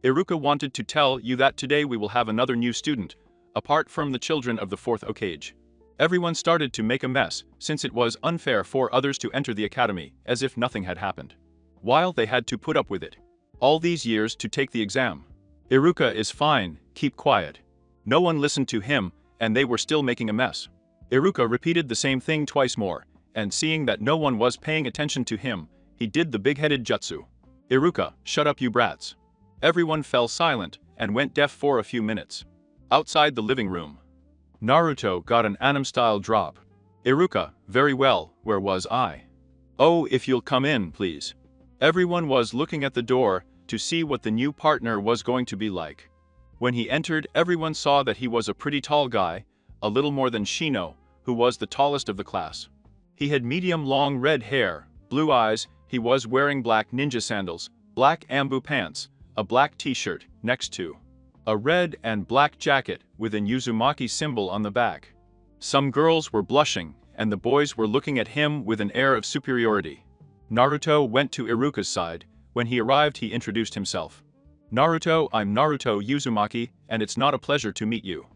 Iruka wanted to tell you that today we will have another new student, apart from the children of the 4th Okage. Everyone started to make a mess, since it was unfair for others to enter the academy, as if nothing had happened. While they had to put up with it all these years to take the exam. Iruka is fine, keep quiet. No one listened to him, and they were still making a mess. Iruka repeated the same thing twice more, and seeing that no one was paying attention to him, he did the big-headed jutsu. "Iruka, shut up you brats." Everyone fell silent and went deaf for a few minutes. Outside the living room, Naruto got an anime-style drop. "Iruka, very well, where was I? Oh, if you'll come in, please." Everyone was looking at the door to see what the new partner was going to be like. When he entered, everyone saw that he was a pretty tall guy, a little more than Shino, who was the tallest of the class. He had medium long red hair, blue eyes, he was wearing black ninja sandals, black ambu pants, a black t-shirt, next to a red and black jacket with an Uzumaki symbol on the back. Some girls were blushing, and the boys were looking at him with an air of superiority. Naruto went to Iruka's side. When he arrived, he introduced himself. "Naruto, I'm Naruto Uzumaki, and it's not a pleasure to meet you."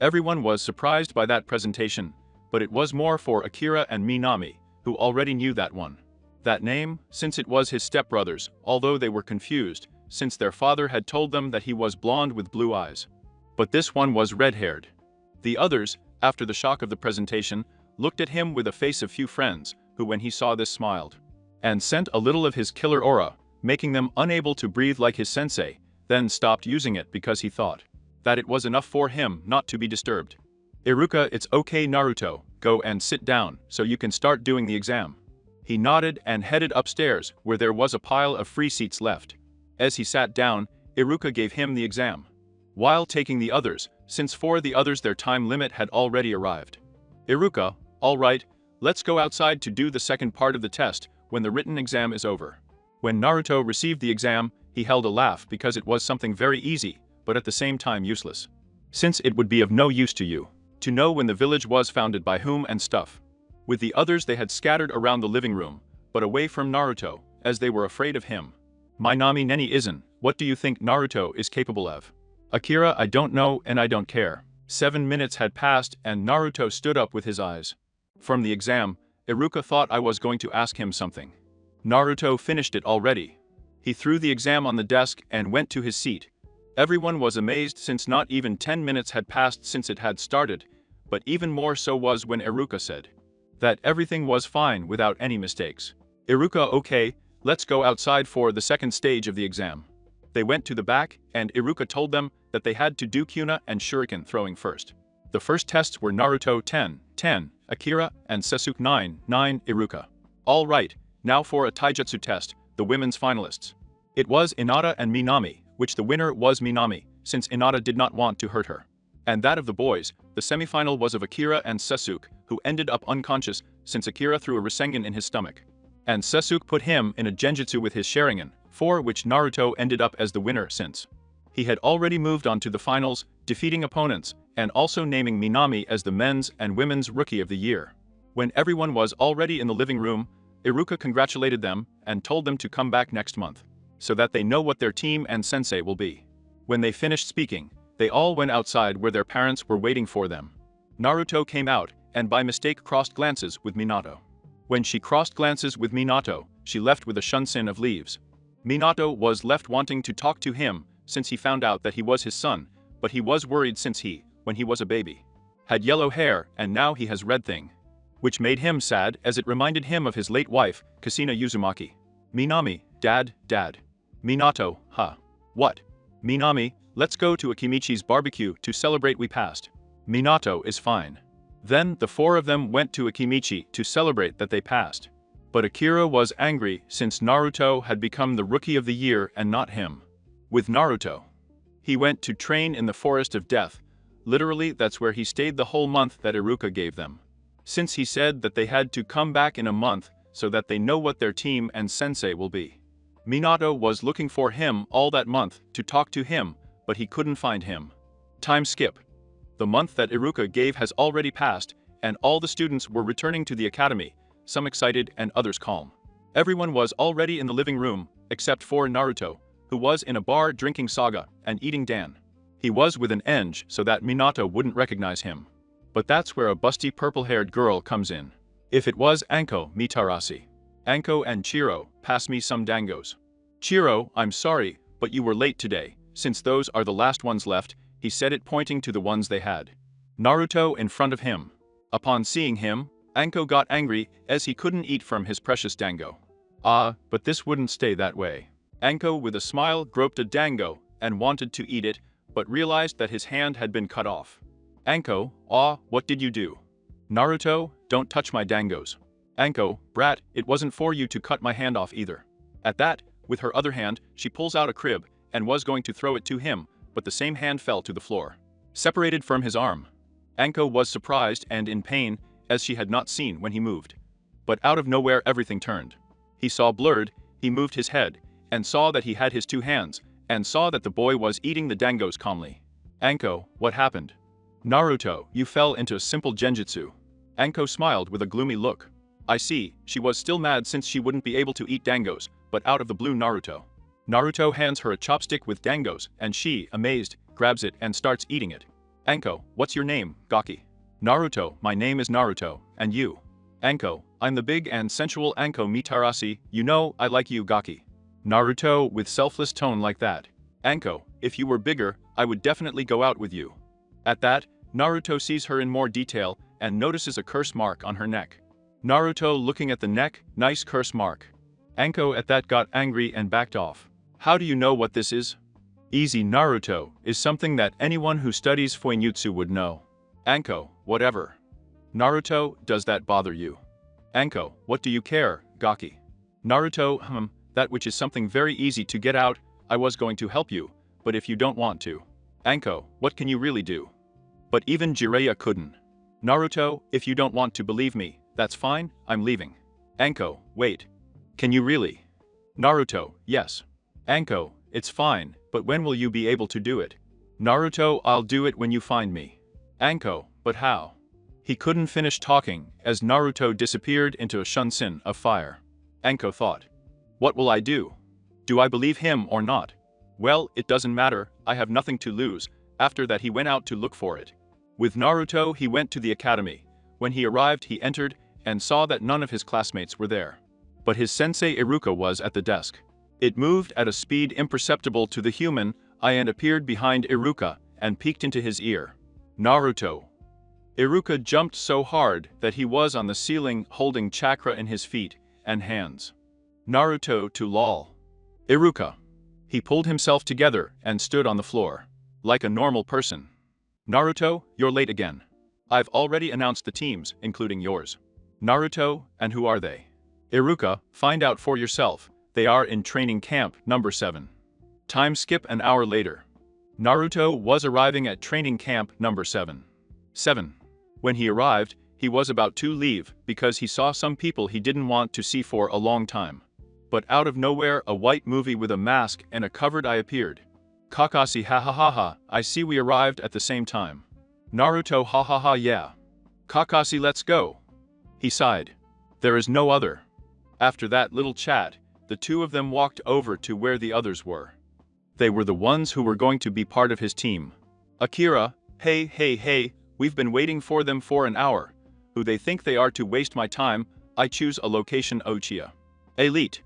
Everyone was surprised by that presentation, but it was more for Akira and Minami, who already knew that one. That name, since it was his stepbrothers, although they were confused, since their father had told them that he was blonde with blue eyes. But this one was red-haired. The others, after the shock of the presentation, looked at him with a face of few friends, who when he saw this smiled and sent a little of his killer aura, making them unable to breathe like his sensei, then stopped using it because he thought that it was enough for him not to be disturbed. "Iruka, it's okay Naruto, go and sit down so you can start doing the exam." He nodded and headed upstairs where there was a pile of free seats left. As he sat down, Iruka gave him the exam, while taking the others, since for the others their time limit had already arrived. "Iruka, all right, let's go outside to do the second part of the test when the written exam is over." When Naruto received the exam, he held a laugh because it was something very easy, but at the same time useless. Since it would be of no use to you to know when the village was founded by whom and stuff. With the others they had scattered around the living room, but away from Naruto, as they were afraid of him. "Minami Neni Izan, what do you think Naruto is capable of?" "Akira, I don't know and I don't care." 7 minutes had passed and Naruto stood up with his eyes from the exam. Iruka thought I was going to ask him something. Naruto finished it already. He threw the exam on the desk and went to his seat. Everyone was amazed since not even 10 minutes had passed since it had started, but even more so was when Iruka said that everything was fine without any mistakes. "Iruka, okay, let's go outside for the second stage of the exam." They went to the back, and Iruka told them that they had to do Kyuna and Shuriken throwing first. The first tests were Naruto 10, 10, Akira, and Sasuke 9, 9, Iruka. All right, now for a taijutsu test, the women's finalists. It was Hinata and Minami, which the winner was Minami, since Hinata did not want to hurt her. And that of the boys, the semifinal was of Akira and Sasuke, who ended up unconscious since Akira threw a Rasengan in his stomach. And Sasuke put him in a genjutsu with his Sharingan, for which Naruto ended up as the winner since he had already moved on to the finals, defeating opponents, and also naming Minami as the men's and women's rookie of the year. When everyone was already in the living room, Iruka congratulated them and told them to come back next month, so that they know what their team and sensei will be. When they finished speaking, they all went outside where their parents were waiting for them. Naruto came out and by mistake crossed glances with Minato. When she crossed glances with Minato, she left with a shunsin of leaves. Minato was left wanting to talk to him since he found out that he was his son, but he was worried since he, when he was a baby, had yellow hair and now he has red thing. Which made him sad as it reminded him of his late wife, Kushina Uzumaki. "Minami, dad. Minato, huh? What? Minami, let's go to Akimichi's barbecue to celebrate we passed." "Minato is fine." Then the four of them went to Akimichi to celebrate that they passed. But Akira was angry since Naruto had become the Rookie of the Year and not him. With Naruto, he went to train in the Forest of Death. Literally, that's where he stayed the whole month that Iruka gave them. Since he said that they had to come back in a month so that they know what their team and sensei will be. Minato was looking for him all that month to talk to him, but he couldn't find him. Time skip. The month that Iruka gave has already passed, and all the students were returning to the academy, some excited and others calm. Everyone was already in the living room, except for Naruto, who was in a bar drinking saga and eating Dan. He was with an eng so that Minato wouldn't recognize him. But that's where a busty purple-haired girl comes in. If it was Anko Mitarasi. Anko and Chiro, pass me some dangos. Chiro, I'm sorry, but you were late today, since those are the last ones left, he said it pointing to the ones they had. Naruto in front of him. Upon seeing him, Anko got angry as he couldn't eat from his precious dango. But this wouldn't stay that way. Anko with a smile groped a dango and wanted to eat it, but realized that his hand had been cut off. Anko, what did you do? Naruto, don't touch my dangos. Anko, brat, it wasn't for you to cut my hand off either. At that, with her other hand, she pulls out a crib and was going to throw it to him, but the same hand fell to the floor, separated from his arm. Anko was surprised and in pain, as she had not seen when he moved. But out of nowhere everything turned. He saw blurred, he moved his head, and saw that he had his two hands, and saw that the boy was eating the dangos calmly. Anko, what happened? Naruto, you fell into a simple genjutsu. Anko smiled with a gloomy look. I see, she was still mad since she wouldn't be able to eat dangos, but out of the blue Naruto. Naruto hands her a chopstick with dangos, and she, amazed, grabs it and starts eating it. Anko, what's your name, Gaki? Naruto, my name is Naruto, and you? Anko, I'm the big and sensual Anko Mitarasi, you know, I like you Gaki. Naruto with selfless tone like that. Anko, if you were bigger, I would definitely go out with you. At that, Naruto sees her in more detail and notices a curse mark on her neck. Naruto looking at the neck, nice curse mark. Anko at that got angry and backed off. How do you know what this is? Easy Naruto is something that anyone who studies Fuinjutsu would know. Anko, whatever. Naruto, does that bother you? Anko, what do you care, Gaki? Naruto, that which is something very easy to get out, I was going to help you, but if you don't want to. Anko, what can you really do? But even Jiraiya couldn't. Naruto, if you don't want to believe me, that's fine, I'm leaving. Anko, wait. Can you really? Naruto, yes. Anko, it's fine, but when will you be able to do it? Naruto, I'll do it when you find me. Anko, but how? He couldn't finish talking as Naruto disappeared into a shunsin of fire. Anko thought. What will I do? Do I believe him or not? Well, it doesn't matter, I have nothing to lose. After that he went out to look for it. With Naruto he went to the academy. When he arrived he entered and saw that none of his classmates were there. But his sensei Iruka was at the desk. It moved at a speed imperceptible to the human eye and appeared behind Iruka and peeked into his ear. Naruto. Iruka jumped so hard that he was on the ceiling holding chakra in his feet and hands. Naruto to lol. Iruka. He pulled himself together and stood on the floor. Like a normal person. Naruto, you're late again. I've already announced the teams, including yours. Naruto, and who are they? Iruka, find out for yourself. They are in training camp number 7. Time skip an hour later. Naruto was arriving at training camp number 7. When he arrived, he was about to leave because he saw some people he didn't want to see for a long time. But out of nowhere a white movie with a mask and a covered eye appeared. Kakashi ha ha ha ha, I see we arrived at the same time. Naruto ha ha ha yeah. Kakashi let's go. He sighed. There is no other. After that little chat, the two of them walked over to where the others were. They were the ones who were going to be part of his team. Akira, hey, we've been waiting for them for an hour. Who they think they are to waste my time, I choose a location Ochiya. Elite.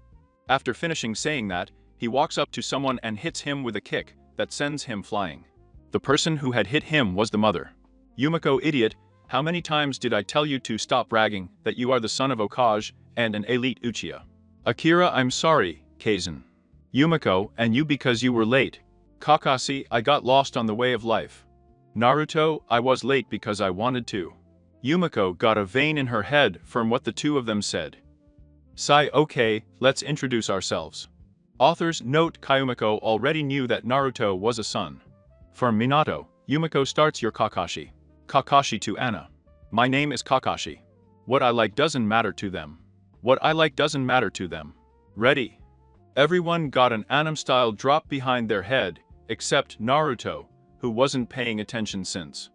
After finishing saying that, he walks up to someone and hits him with a kick that sends him flying. The person who had hit him was the mother. Yumiko idiot, how many times did I tell you to stop bragging that you are the son of Okage and an elite Uchiha? Akira, I'm sorry, Kaizen. Yumiko, and you because you were late. Kakashi, I got lost on the way of life. Naruto, I was late because I wanted to. Yumiko got a vein in her head from what the two of them said. Sigh, okay, let's introduce ourselves. Author's note: Yumiko already knew that Naruto was a son. From Minato, Yumiko starts your Kakashi. Kakashi to Anna. My name is Kakashi. What I like doesn't matter to them. What I like doesn't matter to them. Ready? Everyone got an anime-style drop behind their head, except Naruto, who wasn't paying attention since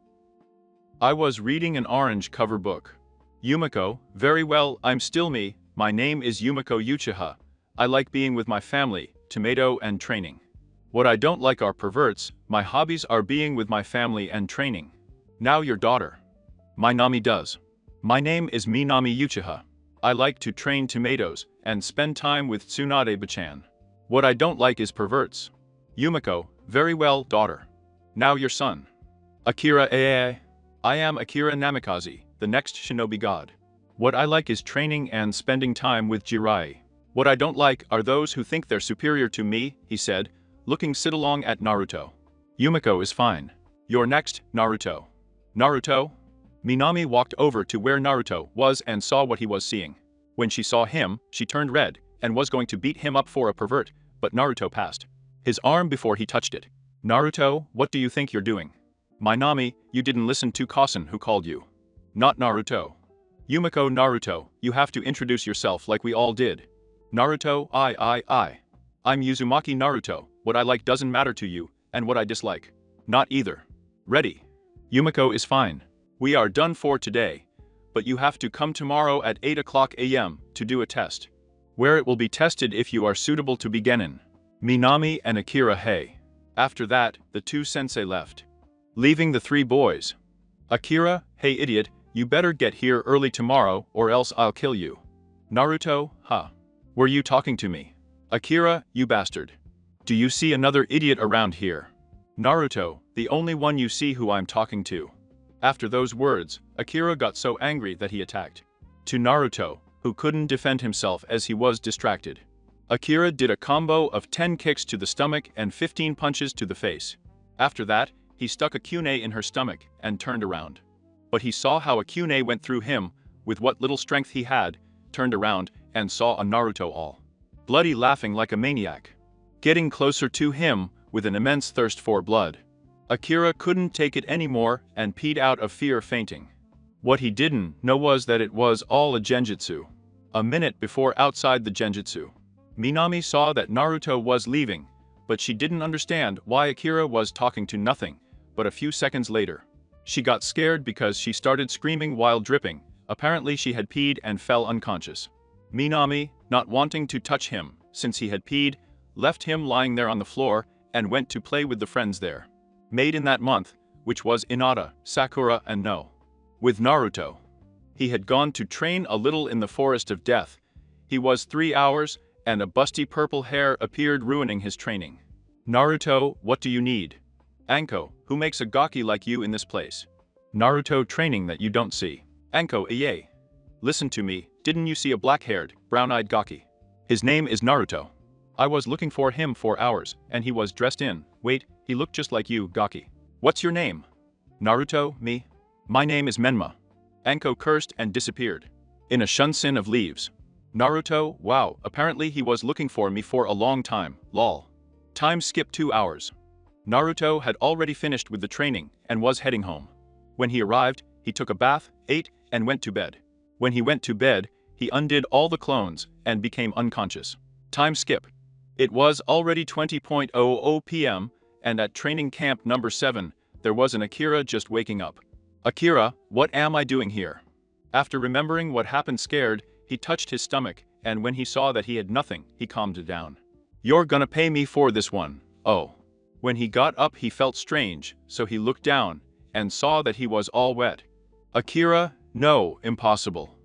I was reading an orange cover book. Yumiko, very well, I'm still me, my name is Yumiko Uchiha. I like being with my family, tomato and training. What I don't like are perverts, my hobbies are being with my family and training. Now your daughter. My Nami does. My name is Minami Uchiha. I like to train tomatoes and spend time with Tsunade-bachan. What I don't like is perverts. Yumiko, very well, daughter. Now your son. Akira Aai. I am Akira Namikaze, the next shinobi god. What I like is training and spending time with Jiraiya. What I don't like are those who think they're superior to me, he said, looking sidelong at Naruto. Yumiko is fine. You're next, Naruto. Naruto? Minami walked over to where Naruto was and saw what he was seeing. When she saw him, she turned red and was going to beat him up for a pervert, but Naruto passed his arm before he touched it. Naruto, what do you think you're doing? Minami, you didn't listen to Kasen who called you. Not Naruto. Yumiko, Naruto, you have to introduce yourself like we all did. Naruto, I'm Uzumaki Naruto, what I like doesn't matter to you, and what I dislike. Not either. Ready. Yumiko is fine. We are done for today, but you have to come tomorrow at 8 a.m. to do a test, where it will be tested if you are suitable to be genin. Minami and Akira hey. After that, the two sensei left, leaving the three boys. Akira, hey idiot, you better get here early tomorrow or else I'll kill you. Naruto, huh? Were you talking to me? Akira, you bastard. Do you see another idiot around here? Naruto, the only one you see who I'm talking to. After those words, Akira got so angry that he attacked to Naruto, who couldn't defend himself as he was distracted. Akira did a combo of 10 kicks to the stomach and 15 punches to the face. After that, he stuck a kunai in her stomach and turned around. But he saw how a kunai went through him, with what little strength he had, turned around and saw a Naruto all bloody laughing like a maniac, getting closer to him with an immense thirst for blood. Akira couldn't take it anymore and peed out of fear, fainting. What he didn't know was that it was all a genjutsu. A minute before, outside the genjutsu, Minami saw that Naruto was leaving, but she didn't understand why Akira was talking to nothing. But a few seconds later, she got scared because she started screaming while dripping. Apparently she had peed and fell unconscious. Minami, not wanting to touch him since he had peed, left him lying there on the floor and went to play with the friends there made in that month, which was Hinata, Sakura and No. With Naruto, he had gone to train a little in the forest of death. He was 3 hours, and a busty purple hair appeared, ruining his training. Naruto, what do you need? Anko, who makes a gaki like you in this place? Naruto, training that you don't see. Anko, yay. Listen to me, didn't you see a black-haired, brown-eyed gaki? His name is Naruto. I was looking for him for hours, and he was dressed in, wait, he looked just like you, gaki. What's your name? Naruto, me? My name is Menma. Anko cursed and disappeared in a shunsin of leaves. Naruto, wow, apparently he was looking for me for a long time, lol. Time skip 2 hours. Naruto had already finished with the training and was heading home. When he arrived, he took a bath, ate, and went to bed. When he went to bed, he undid all the clones and became unconscious. Time skip. It was already 20:00 p.m. and at training camp number 7, there was an Akira just waking up. Akira, what am I doing here? After remembering what happened, scared, he touched his stomach, and when he saw that he had nothing, he calmed it down. You're gonna pay me for this one, oh. When he got up he felt strange, so he looked down, and saw that he was all wet. Akira, no, impossible.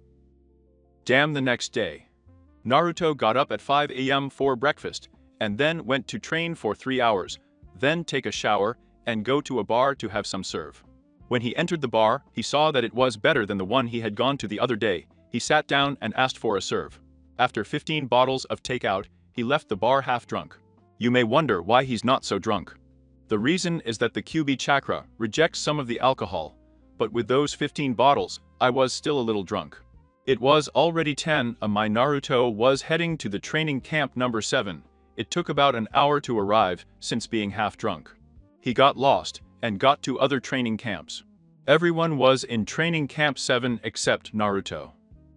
Damn. The next day, Naruto got up at 5 a.m. for breakfast, and then went to train for 3 hours, then take a shower, and go to a bar to have some serve. When he entered the bar, he saw that it was better than the one he had gone to the other day. He sat down and asked for a serve. After 15 bottles of takeout, he left the bar half drunk. You may wonder why he's not so drunk. The reason is that the QB chakra rejects some of the alcohol, but with those 15 bottles, I was still a little drunk. It was already 10, and my Naruto was heading to the training camp number 7. It took about an hour to arrive, since being half drunk. He got lost, and got to other training camps. Everyone was in training camp 7 except Naruto.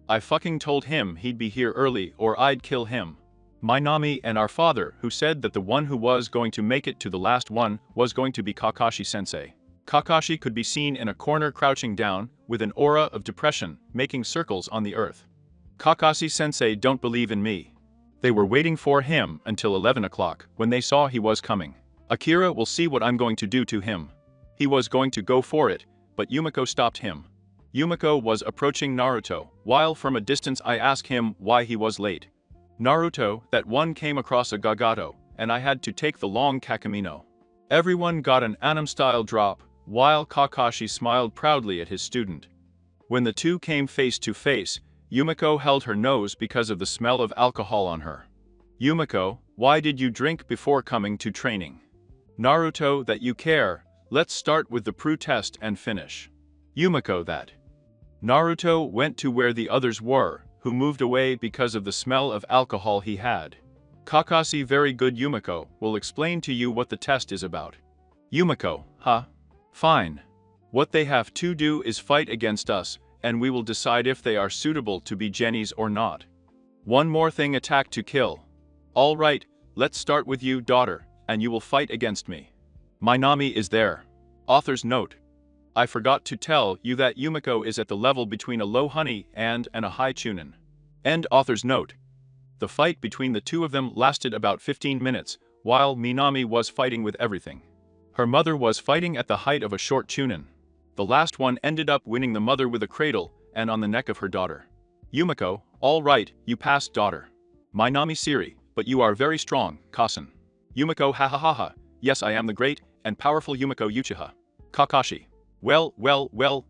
I fucking told him he'd be here early or I'd kill him. My Nami and our father, who said that the one who was going to make it to the last one was going to be Kakashi-sensei. Kakashi could be seen in a corner crouching down, with an aura of depression, making circles on the earth. Kakashi-sensei don't believe in me. They were waiting for him until 11 o'clock, when they saw he was coming. Akira will see what I'm going to do to him. He was going to go for it, but Yumiko stopped him. Yumiko was approaching Naruto, while from a distance I asked him why he was late. Naruto, that one came across a Gagato, and I had to take the long Kakamino. Everyone got an anime-style drop, while Kakashi smiled proudly at his student. When the two came face to face, Yumiko held her nose because of the smell of alcohol on her. Yumiko, why did you drink before coming to training? Naruto, that you care, let's start with the Pru test and finish. Yumiko, that. Naruto went to where the others were, who moved away because of the smell of alcohol he had. Kakashi, very good. Yumiko will explain to you what the test is about. Yumiko, huh? Fine. What they have to do is fight against us, and we will decide if they are suitable to be Jennies or not. One more thing, attack to kill. All right, let's start with you, daughter, and you will fight against me. My Nami is there. Author's note. I forgot to tell you that Yumiko is at the level between a low honey and a high chunin. End author's note. The fight between the two of them lasted about 15 minutes, while Minami was fighting with everything. Her mother was fighting at the height of a short chunin. The last one ended up winning the mother with a cradle and on the neck of her daughter. Yumiko, all right, you passed, daughter. Minami Siri, but you are very strong, Kasen. Yumiko, ha ha ha ha, yes, I am the great and powerful Yumiko Uchiha. Kakashi. Well,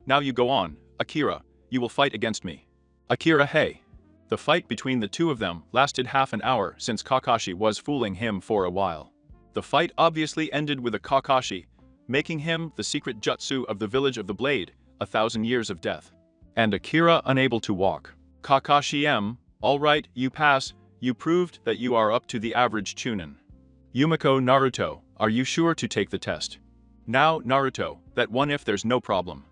now you go on, Akira, you will fight against me. Akira, hey. The fight between the two of them lasted half an hour since Kakashi was fooling him for a while. The fight obviously ended with a Kakashi making him the secret jutsu of the village of the blade, 1,000 years of death. And Akira unable to walk. Kakashi M, alright, you pass, you proved that you are up to the average chunin. Yumiko, Naruto, are you sure to take the test? Now, Naruto, that one if there's no problem.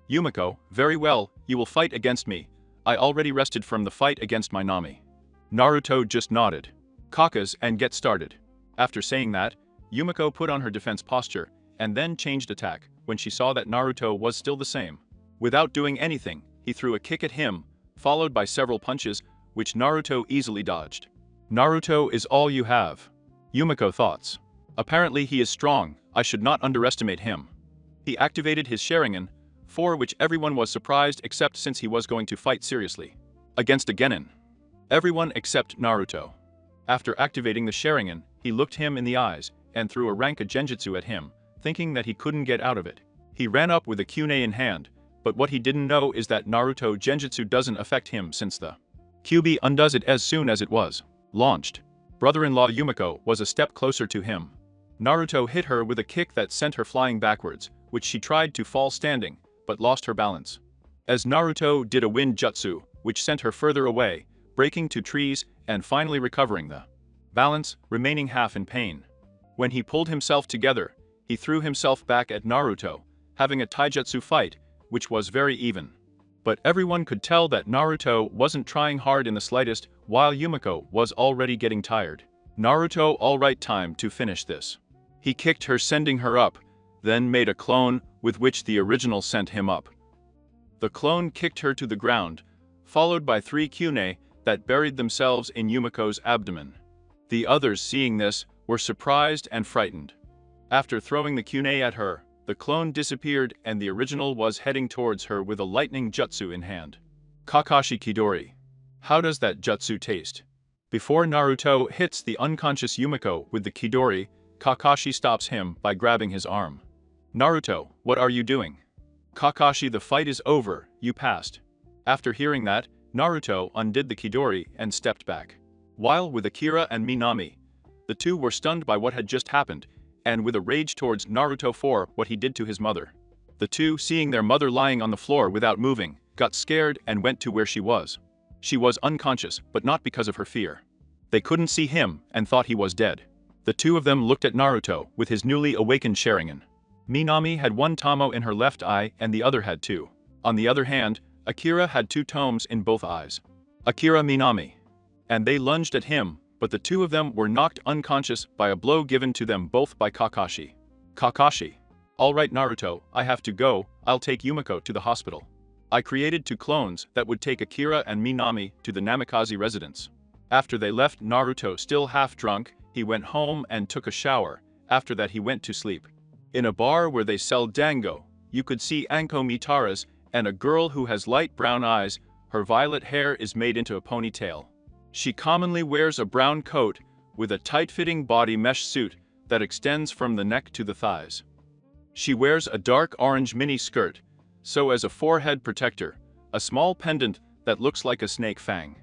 Yumiko, very well, you will fight against me. I already rested from the fight against my Nami. Naruto just nodded. Kakas and get started. After saying that, Yumiko put on her defense posture, and then changed attack, when she saw that Naruto was still the same. Without doing anything, he threw a kick at him, followed by several punches, which Naruto easily dodged. Naruto is all you have. Yumiko thoughts. Apparently he is strong, I should not underestimate him. He activated his Sharingan, for which everyone was surprised except since he was going to fight seriously. Against a Genin. Everyone except Naruto. After activating the Sharingan, he looked him in the eyes, and threw a Ranka Genjutsu at him, thinking that he couldn't get out of it. He ran up with a Kyuubi in hand, but what he didn't know is that Naruto Genjutsu doesn't affect him since the Kyuubi undoes it as soon as it was launched. Brother-in-law Yumiko was a step closer to him. Naruto hit her with a kick that sent her flying backwards, which she tried to fall standing, but lost her balance. As Naruto did a wind jutsu, which sent her further away, breaking to trees and finally recovering the balance, remaining half in pain. When he pulled himself together, he threw himself back at Naruto, having a taijutsu fight, which was very even. But everyone could tell that Naruto wasn't trying hard in the slightest, while Yumiko was already getting tired. Naruto, alright, time to finish this. He kicked her, sending her up, then made a clone, with which the original sent him up. The clone kicked her to the ground, followed by 3 Kyuubi that buried themselves in Yumiko's abdomen. The others, seeing this, were surprised and frightened. After throwing the Kyuubi at her, the clone disappeared and the original was heading towards her with a lightning jutsu in hand. Kakashi Kidori. How does that jutsu taste? Before Naruto hits the unconscious Yumiko with the Kidori, Kakashi stops him by grabbing his arm. Naruto, what are you doing? Kakashi, the fight is over, you passed. After hearing that, Naruto undid the Kidori and stepped back. While with Akira and Minami, the two were stunned by what had just happened, and with a rage towards Naruto for what he did to his mother. The two, seeing their mother lying on the floor without moving, got scared and went to where she was. She was unconscious, but not because of her fear. They couldn't see him and thought he was dead. The two of them looked at Naruto with his newly awakened Sharingan. Minami had one Tamo in her left eye and the other had two. On the other hand, Akira had two tomes in both eyes. Akira Minami. And they lunged at him, but the two of them were knocked unconscious by a blow given to them both by Kakashi. Kakashi. All right Naruto, I have to go, I'll take Yumiko to the hospital. I created two clones that would take Akira and Minami to the Namikaze residence. After they left Naruto still half drunk, he went home and took a shower. After that he went to sleep. In a bar where they sell dango, you could see Anko Mitaras and a girl who has light brown eyes. Her violet hair is made into a ponytail. She commonly wears a brown coat with a tight-fitting body mesh suit that extends from the neck to the thighs. She wears a dark orange mini skirt, so as a forehead protector, a small pendant that looks like a snake fang,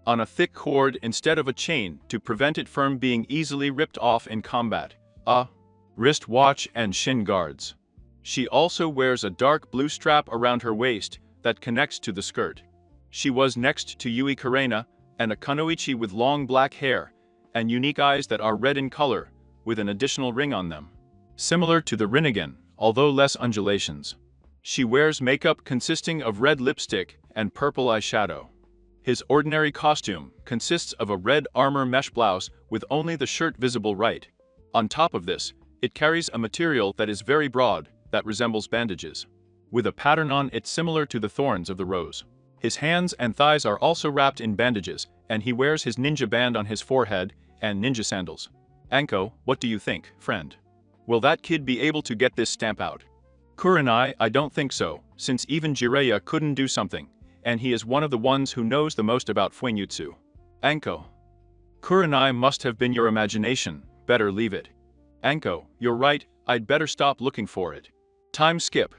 on a thick cord instead of a chain to prevent it from being easily ripped off in combat, a wrist watch and shin guards. She also wears a dark blue strap around her waist that connects to the skirt. She was next to Yui Karena and a kunoichi with long black hair and unique eyes that are red in color with an additional ring on them. Similar to the Rinnegan, although less undulations. She wears makeup consisting of red lipstick and purple eyeshadow. His ordinary costume consists of a red armor mesh blouse with only the shirt visible right. On top of this, it carries a material that is very broad, that resembles bandages, with a pattern on it similar to the thorns of the rose. His hands and thighs are also wrapped in bandages, and he wears his ninja band on his forehead and ninja sandals. Anko, what do you think, friend? Will that kid be able to get this stamp out? Kurenai, I don't think so, since even Jiraiya couldn't do something, and he is one of the ones who knows the most about Fuinjutsu. Anko. Kurenai must have been your imagination, better leave it. Anko, you're right, I'd better stop looking for it. Time skip.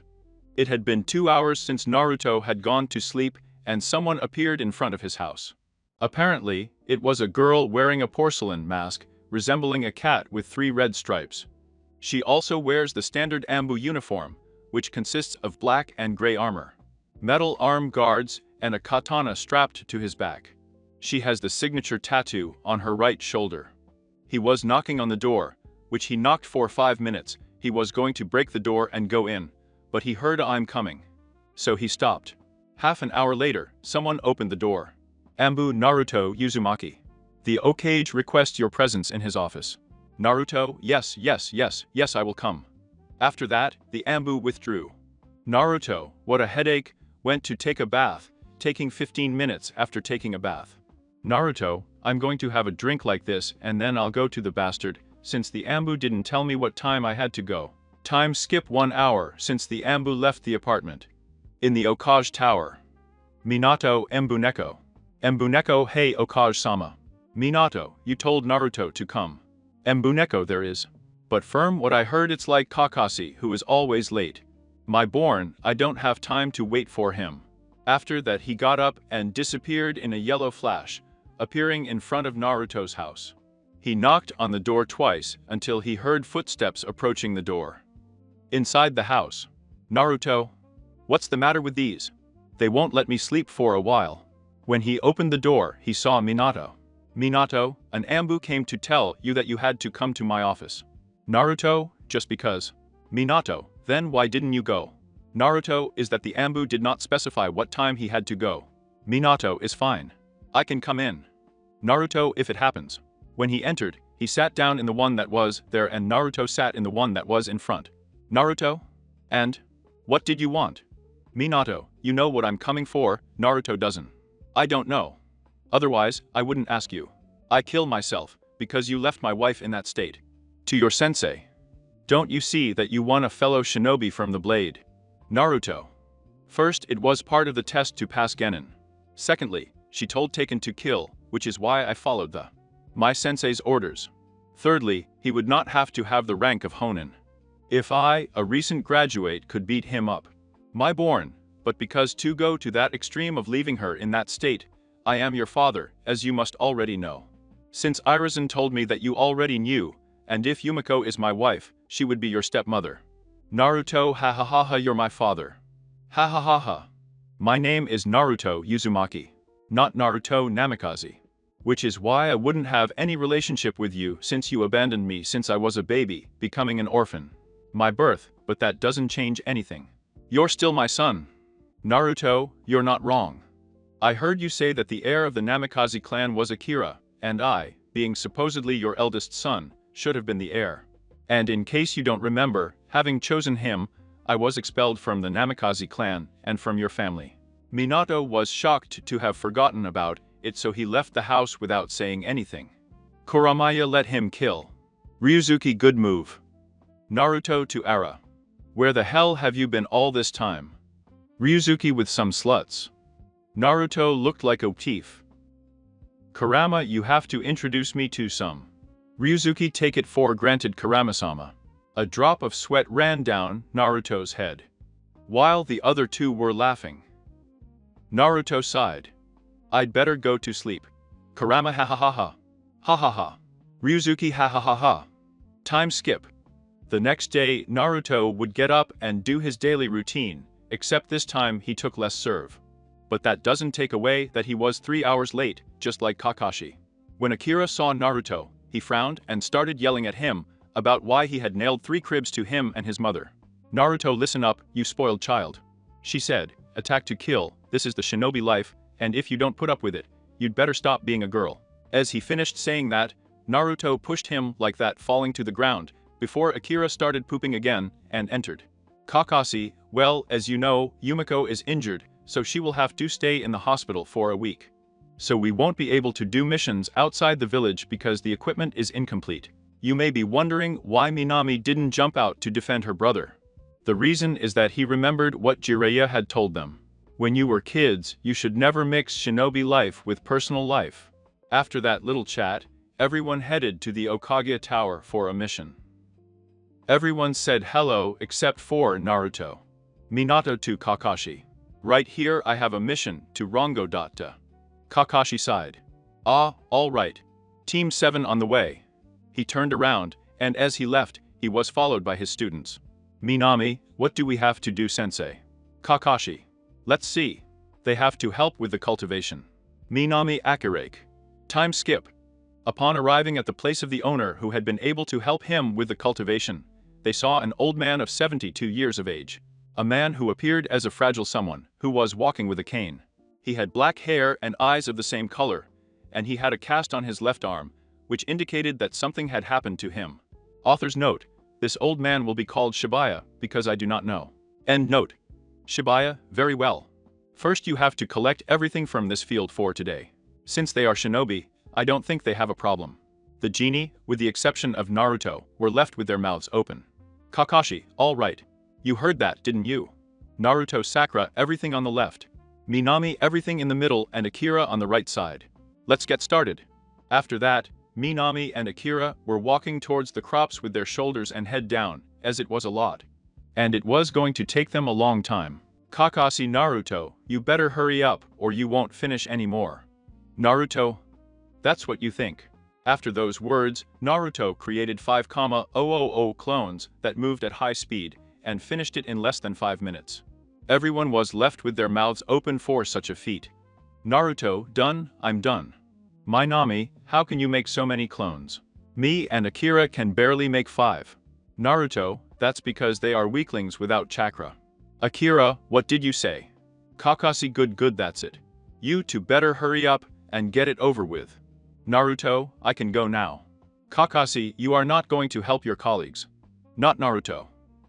It had been 2 hours since Naruto had gone to sleep and someone appeared in front of his house. Apparently, it was a girl wearing a porcelain mask, resembling a cat with 3 red stripes. She also wears the standard Ambu uniform, which consists of black and gray armor, metal arm guards, and a katana strapped to his back. She has the signature tattoo on her right shoulder. He was knocking on the door, which he knocked for 5 minutes. He was going to break the door and go in, but he heard I'm coming. So he stopped. Half an hour later, someone opened the door. Ambu Naruto Uzumaki. The Okage requests your presence in his office. Naruto, yes, I will come. After that, the Ambu withdrew. Naruto, what a headache, went to take a bath, taking 15 minutes after taking a bath. Naruto, I'm going to have a drink like this and then I'll go to the bastard, since the Ambu didn't tell me what time I had to go. Time skip 1 hour since the Ambu left the apartment. In the Okage Tower. Minato Mbuneko. Mbuneko, hey Okage-sama. Minato, you told Naruto to come. Mbuneko there is. But from what I heard it's like Kakashi who is always late. My born, I don't have time to wait for him. After that he got up and disappeared in a yellow flash, appearing in front of Naruto's house. He knocked on the door twice until he heard footsteps approaching the door. Inside the house. Naruto. What's the matter with these? They won't let me sleep for a while. When he opened the door, he saw Minato. Minato, an Ambu came to tell you that you had to come to my office. Naruto, just because. Minato, then why didn't you go? Naruto, is that the Ambu did not specify what time he had to go. Minato is fine. I can come in. Naruto, if it happens. When he entered, he sat down in the one that was there and Naruto sat in the one that was in front. Naruto? And? What did you want? Minato, you know what I'm coming for, Naruto doesn't. I don't know. Otherwise, I wouldn't ask you. I kill myself, because you left my wife in that state. To your sensei. Don't you see that you won a fellow shinobi from the blade? Naruto. First, it was part of the test to pass Genin. Secondly, she told Taken to kill, which is why I followed my sensei's orders. Thirdly, he would not have to have the rank of Honin. If I, a recent graduate, could beat him up. My born, but because to go to that extreme of leaving her in that state, I am your father, as you must already know. Since Irizen told me that you already knew, and if Yumiko is my wife, she would be your stepmother. Naruto, ha ha ha ha, you're my father. Ha ha ha ha. My name is Naruto Uzumaki, not Naruto Namikaze. Which is why I wouldn't have any relationship with you since you abandoned me since I was a baby, becoming an orphan. My birth, but that doesn't change anything. You're still my son. Naruto, you're not wrong. I heard you say that the heir of the Namikaze clan was Akira, and I, being supposedly your eldest son, should have been the heir. And in case you don't remember, having chosen him, I was expelled from the Namikaze clan and from your family. Minato was shocked to have forgotten about it, so he left the house without saying anything. Kuramaye let him kill. Ryuzuki, good move. Naruto to Ara. Where the hell have you been all this time? Ryuzuki with some sluts. Naruto looked like a thief. Kurama, you have to introduce me to some. Ryuzuki, take it for granted, Kurama-sama. A drop of sweat ran down Naruto's head, while the other two were laughing. Naruto sighed. I'd better go to sleep. Kurama, ha ha ha ha. Ha ha ha. Ryuzuki, ha ha ha ha. Time skip. The next day, Naruto would get up and do his daily routine, except this time he took less serve. But that doesn't take away that he was 3 hours late, just like Kakashi. When Akira saw Naruto, he frowned and started yelling at him about why he had nailed 3 cribs to him and his mother. Naruto, listen up, you spoiled child. She said, attack to kill, this is the shinobi life, and if you don't put up with it, you'd better stop being a girl. As he finished saying that, Naruto pushed him like that, falling to the ground, before Akira started pooping again and entered. Kakashi, well, as you know, Yumiko is injured, so she will have to stay in the hospital for a week. So we won't be able to do missions outside the village because the equipment is incomplete. You may be wondering why Minami didn't jump out to defend her brother. The reason is that he remembered what Jiraiya had told them. When you were kids, you should never mix shinobi life with personal life. After that little chat, everyone headed to the Okage Tower for a mission. Everyone said hello except for Naruto. Minato to Kakashi. Right here I have a mission to Rongo-data. Kakashi sighed. Ah, all right. Team 7 on the way. He turned around, and as he left, he was followed by his students. Minami, what do we have to do, sensei? Kakashi. Let's see. They have to help with the cultivation. Minami Akirake. Time skip. Upon arriving at the place of the owner who had been able to help him with the cultivation, they saw an old man of 72 years of age. A man who appeared as a fragile someone, who was walking with a cane. He had black hair and eyes of the same color, and he had a cast on his left arm, which indicated that something had happened to him. Author's note, this old man will be called Shibaya, because I do not know. End note. Shibaya, very well. First you have to collect everything from this field for today. Since they are shinobi, I don't think they have a problem. The genie, with the exception of Naruto, were left with their mouths open. Kakashi, all right. You heard that, didn't you? Naruto, Sakura, everything on the left. Minami, everything in the middle, and Akira on the right side. Let's get started. After that, Minami and Akira were walking towards the crops with their shoulders and head down, as it was a lot. And it was going to take them a long time. Kakashi, Naruto, you better hurry up or you won't finish anymore. Naruto, that's what you think. After those words, Naruto created 5,000 clones that moved at high speed and finished it in less than 5 minutes. Everyone was left with their mouths open for such a feat. Naruto, done, I'm done. Minami, how can you make so many clones? Me and Akira can barely make 5. Naruto, that's because they are weaklings without chakra. Akira, what did you say? Kakashi, good, that's it. You two better hurry up and get it over with. Naruto, I can go now. Kakashi, you are not going to help your colleagues. Not Naruto.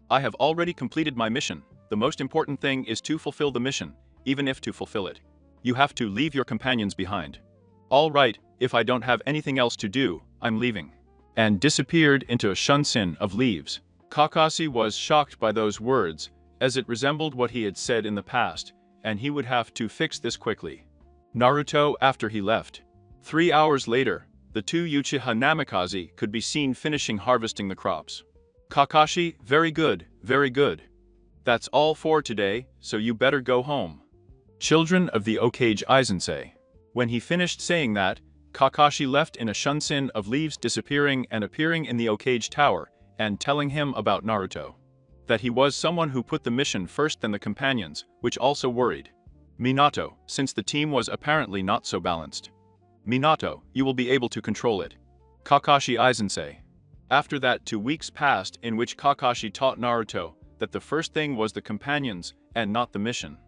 I have already completed my mission. The most important thing is to fulfill the mission, even if to fulfill it, you have to leave your companions behind. All right, if I don't have anything else to do, I'm leaving. And disappeared into a shunsin of leaves. Kakashi was shocked by those words, as it resembled what he had said in the past, and he would have to fix this quickly. Naruto, after he left. 3 hours later, the two Uchiha Namikaze could be seen finishing harvesting the crops. Kakashi, very good, very good. That's all for today, so you better go home. Children of the Okage Izensei. When he finished saying that, Kakashi left in a shunsin of leaves, disappearing and appearing in the Okage Tower, and telling him about Naruto. That he was someone who put the mission first than the companions, which also worried Minato, since the team was apparently not so balanced. Minato, you will be able to control it. Kakashi Izensei. After that, 2 weeks passed in which Kakashi taught Naruto that the first thing was the companions and not the mission.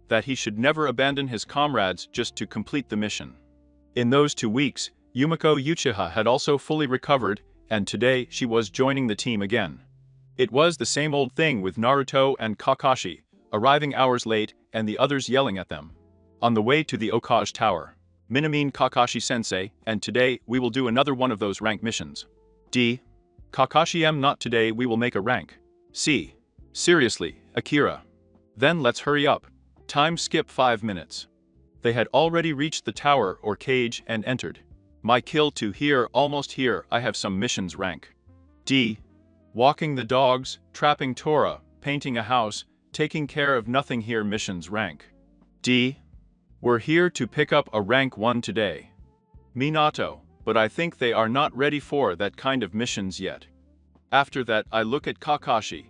That he should never abandon his comrades just to complete the mission. In those 2 weeks, Yumiko Uchiha had also fully recovered, and today she was joining the team again. It was the same old thing with Naruto and Kakashi, arriving hours late and the others yelling at them. On the way to the Okage Tower. Minamine Kakashi-sensei, and today we will do another one of those rank missions. D. Kakashi-M, not today we will make a rank. C. Seriously, Akira. Then let's hurry up. Time skip 5 minutes. They had already reached the tower or cage and entered. My kill to here, almost here, I have some missions rank. D. Walking the dogs, trapping Tora, painting a house, taking care of nothing here missions rank. D. We're here to pick up a rank 1 today. Minato, but I think they are not ready for that kind of missions yet. After that I look at Kakashi,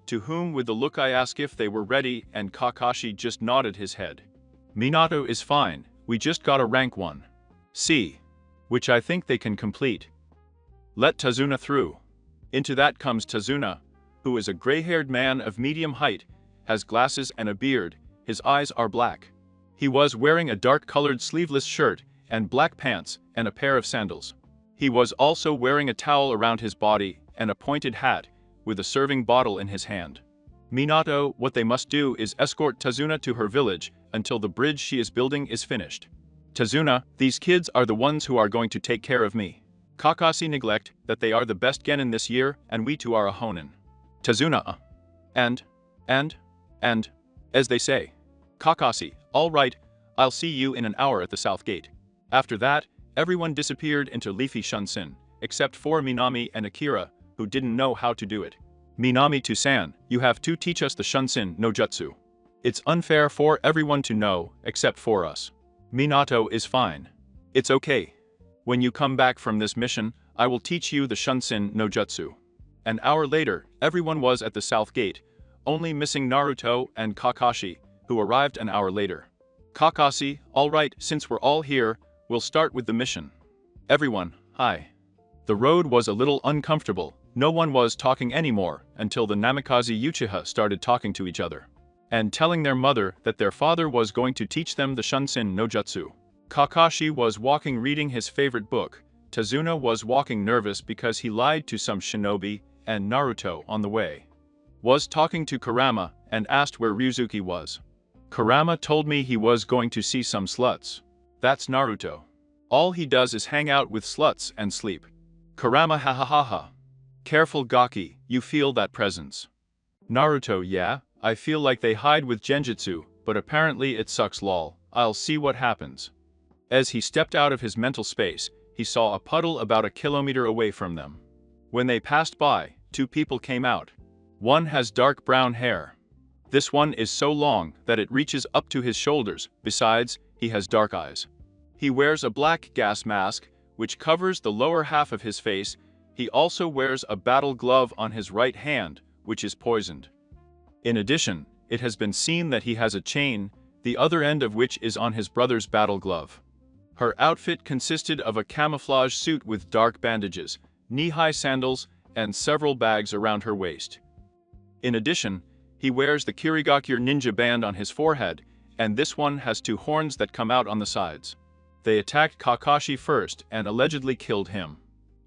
to whom with the look I ask if they were ready and Kakashi just nodded his head. Minato is fine, we just got a rank 1. C. Which I think they can complete. Let Tazuna through. Into that comes Tazuna, who is a gray-haired man of medium height, has glasses and a beard, his eyes are black. He was wearing a dark-colored sleeveless shirt and black pants and a pair of sandals. He was also wearing a towel around his body and a pointed hat, with a serving bottle in his hand. Minato, what they must do is escort Tazuna to her village until the bridge she is building is finished. Tazuna, these kids are the ones who are going to take care of me. Kakashi neglect that they are the best genin this year and we too are a honin. Tazuna, and, as they say. Kakashi, all right, I'll see you in an hour at the south gate. After that, everyone disappeared into leafy Shunsin, except for Minami and Akira, who didn't know how to do it. Minami to San, you have to teach us the Shunsin no Jutsu. It's unfair for everyone to know, except for us. Minato is fine. It's okay. When you come back from this mission, I will teach you the Shunsin no Jutsu. An hour later, everyone was at the south gate, only missing Naruto and Kakashi, who arrived an hour later. Kakashi, all right, since we're all here, we'll start with the mission. Everyone, hi. The road was a little uncomfortable, no one was talking anymore until the Namikaze Uchiha started talking to each other. And telling their mother that their father was going to teach them the Shunsin no Jutsu. Kakashi was walking reading his favorite book, Tazuna was walking nervous because he lied to some shinobi, and Naruto on the way was talking to Kurama and asked where Ryuzuki was. Kurama told me he was going to see some sluts. That's Naruto. All he does is hang out with sluts and sleep. Kurama ha ha ha ha. Careful Gaki, you feel that presence. Naruto, yeah, I feel like they hide with genjutsu, but apparently it sucks lol, I'll see what happens. As he stepped out of his mental space, he saw a puddle about a kilometer away from them. When they passed by, 2 people came out. One has dark brown hair. This one is so long that it reaches up to his shoulders, besides, he has dark eyes. He wears a black gas mask, which covers the lower half of his face. He also wears a battle glove on his right hand, which is poisoned. In addition, it has been seen that he has a chain, the other end of which is on his brother's battle glove. Her outfit consisted of a camouflage suit with dark bandages, knee-high sandals, and several bags around her waist. In addition, he wears the Kirigakure ninja band on his forehead, and this one has 2 horns that come out on the sides. They attacked Kakashi first and allegedly killed him.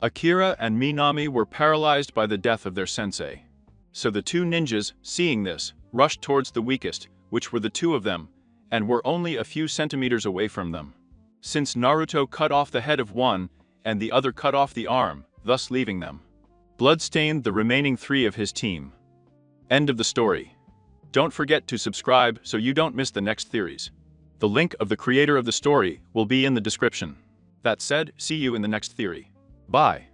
Akira and Minami were paralyzed by the death of their sensei. So the 2 ninjas, seeing this, rushed towards the weakest, which were the 2 of them, and were only a few centimeters away from them. Since Naruto cut off the head of one, and the other cut off the arm, thus leaving them. Bloodstained the remaining 3 of his team. End of the story. Don't forget to subscribe so you don't miss the next theories. The link of the creator of the story will be in the description. That said, see you in the next theory. Bye.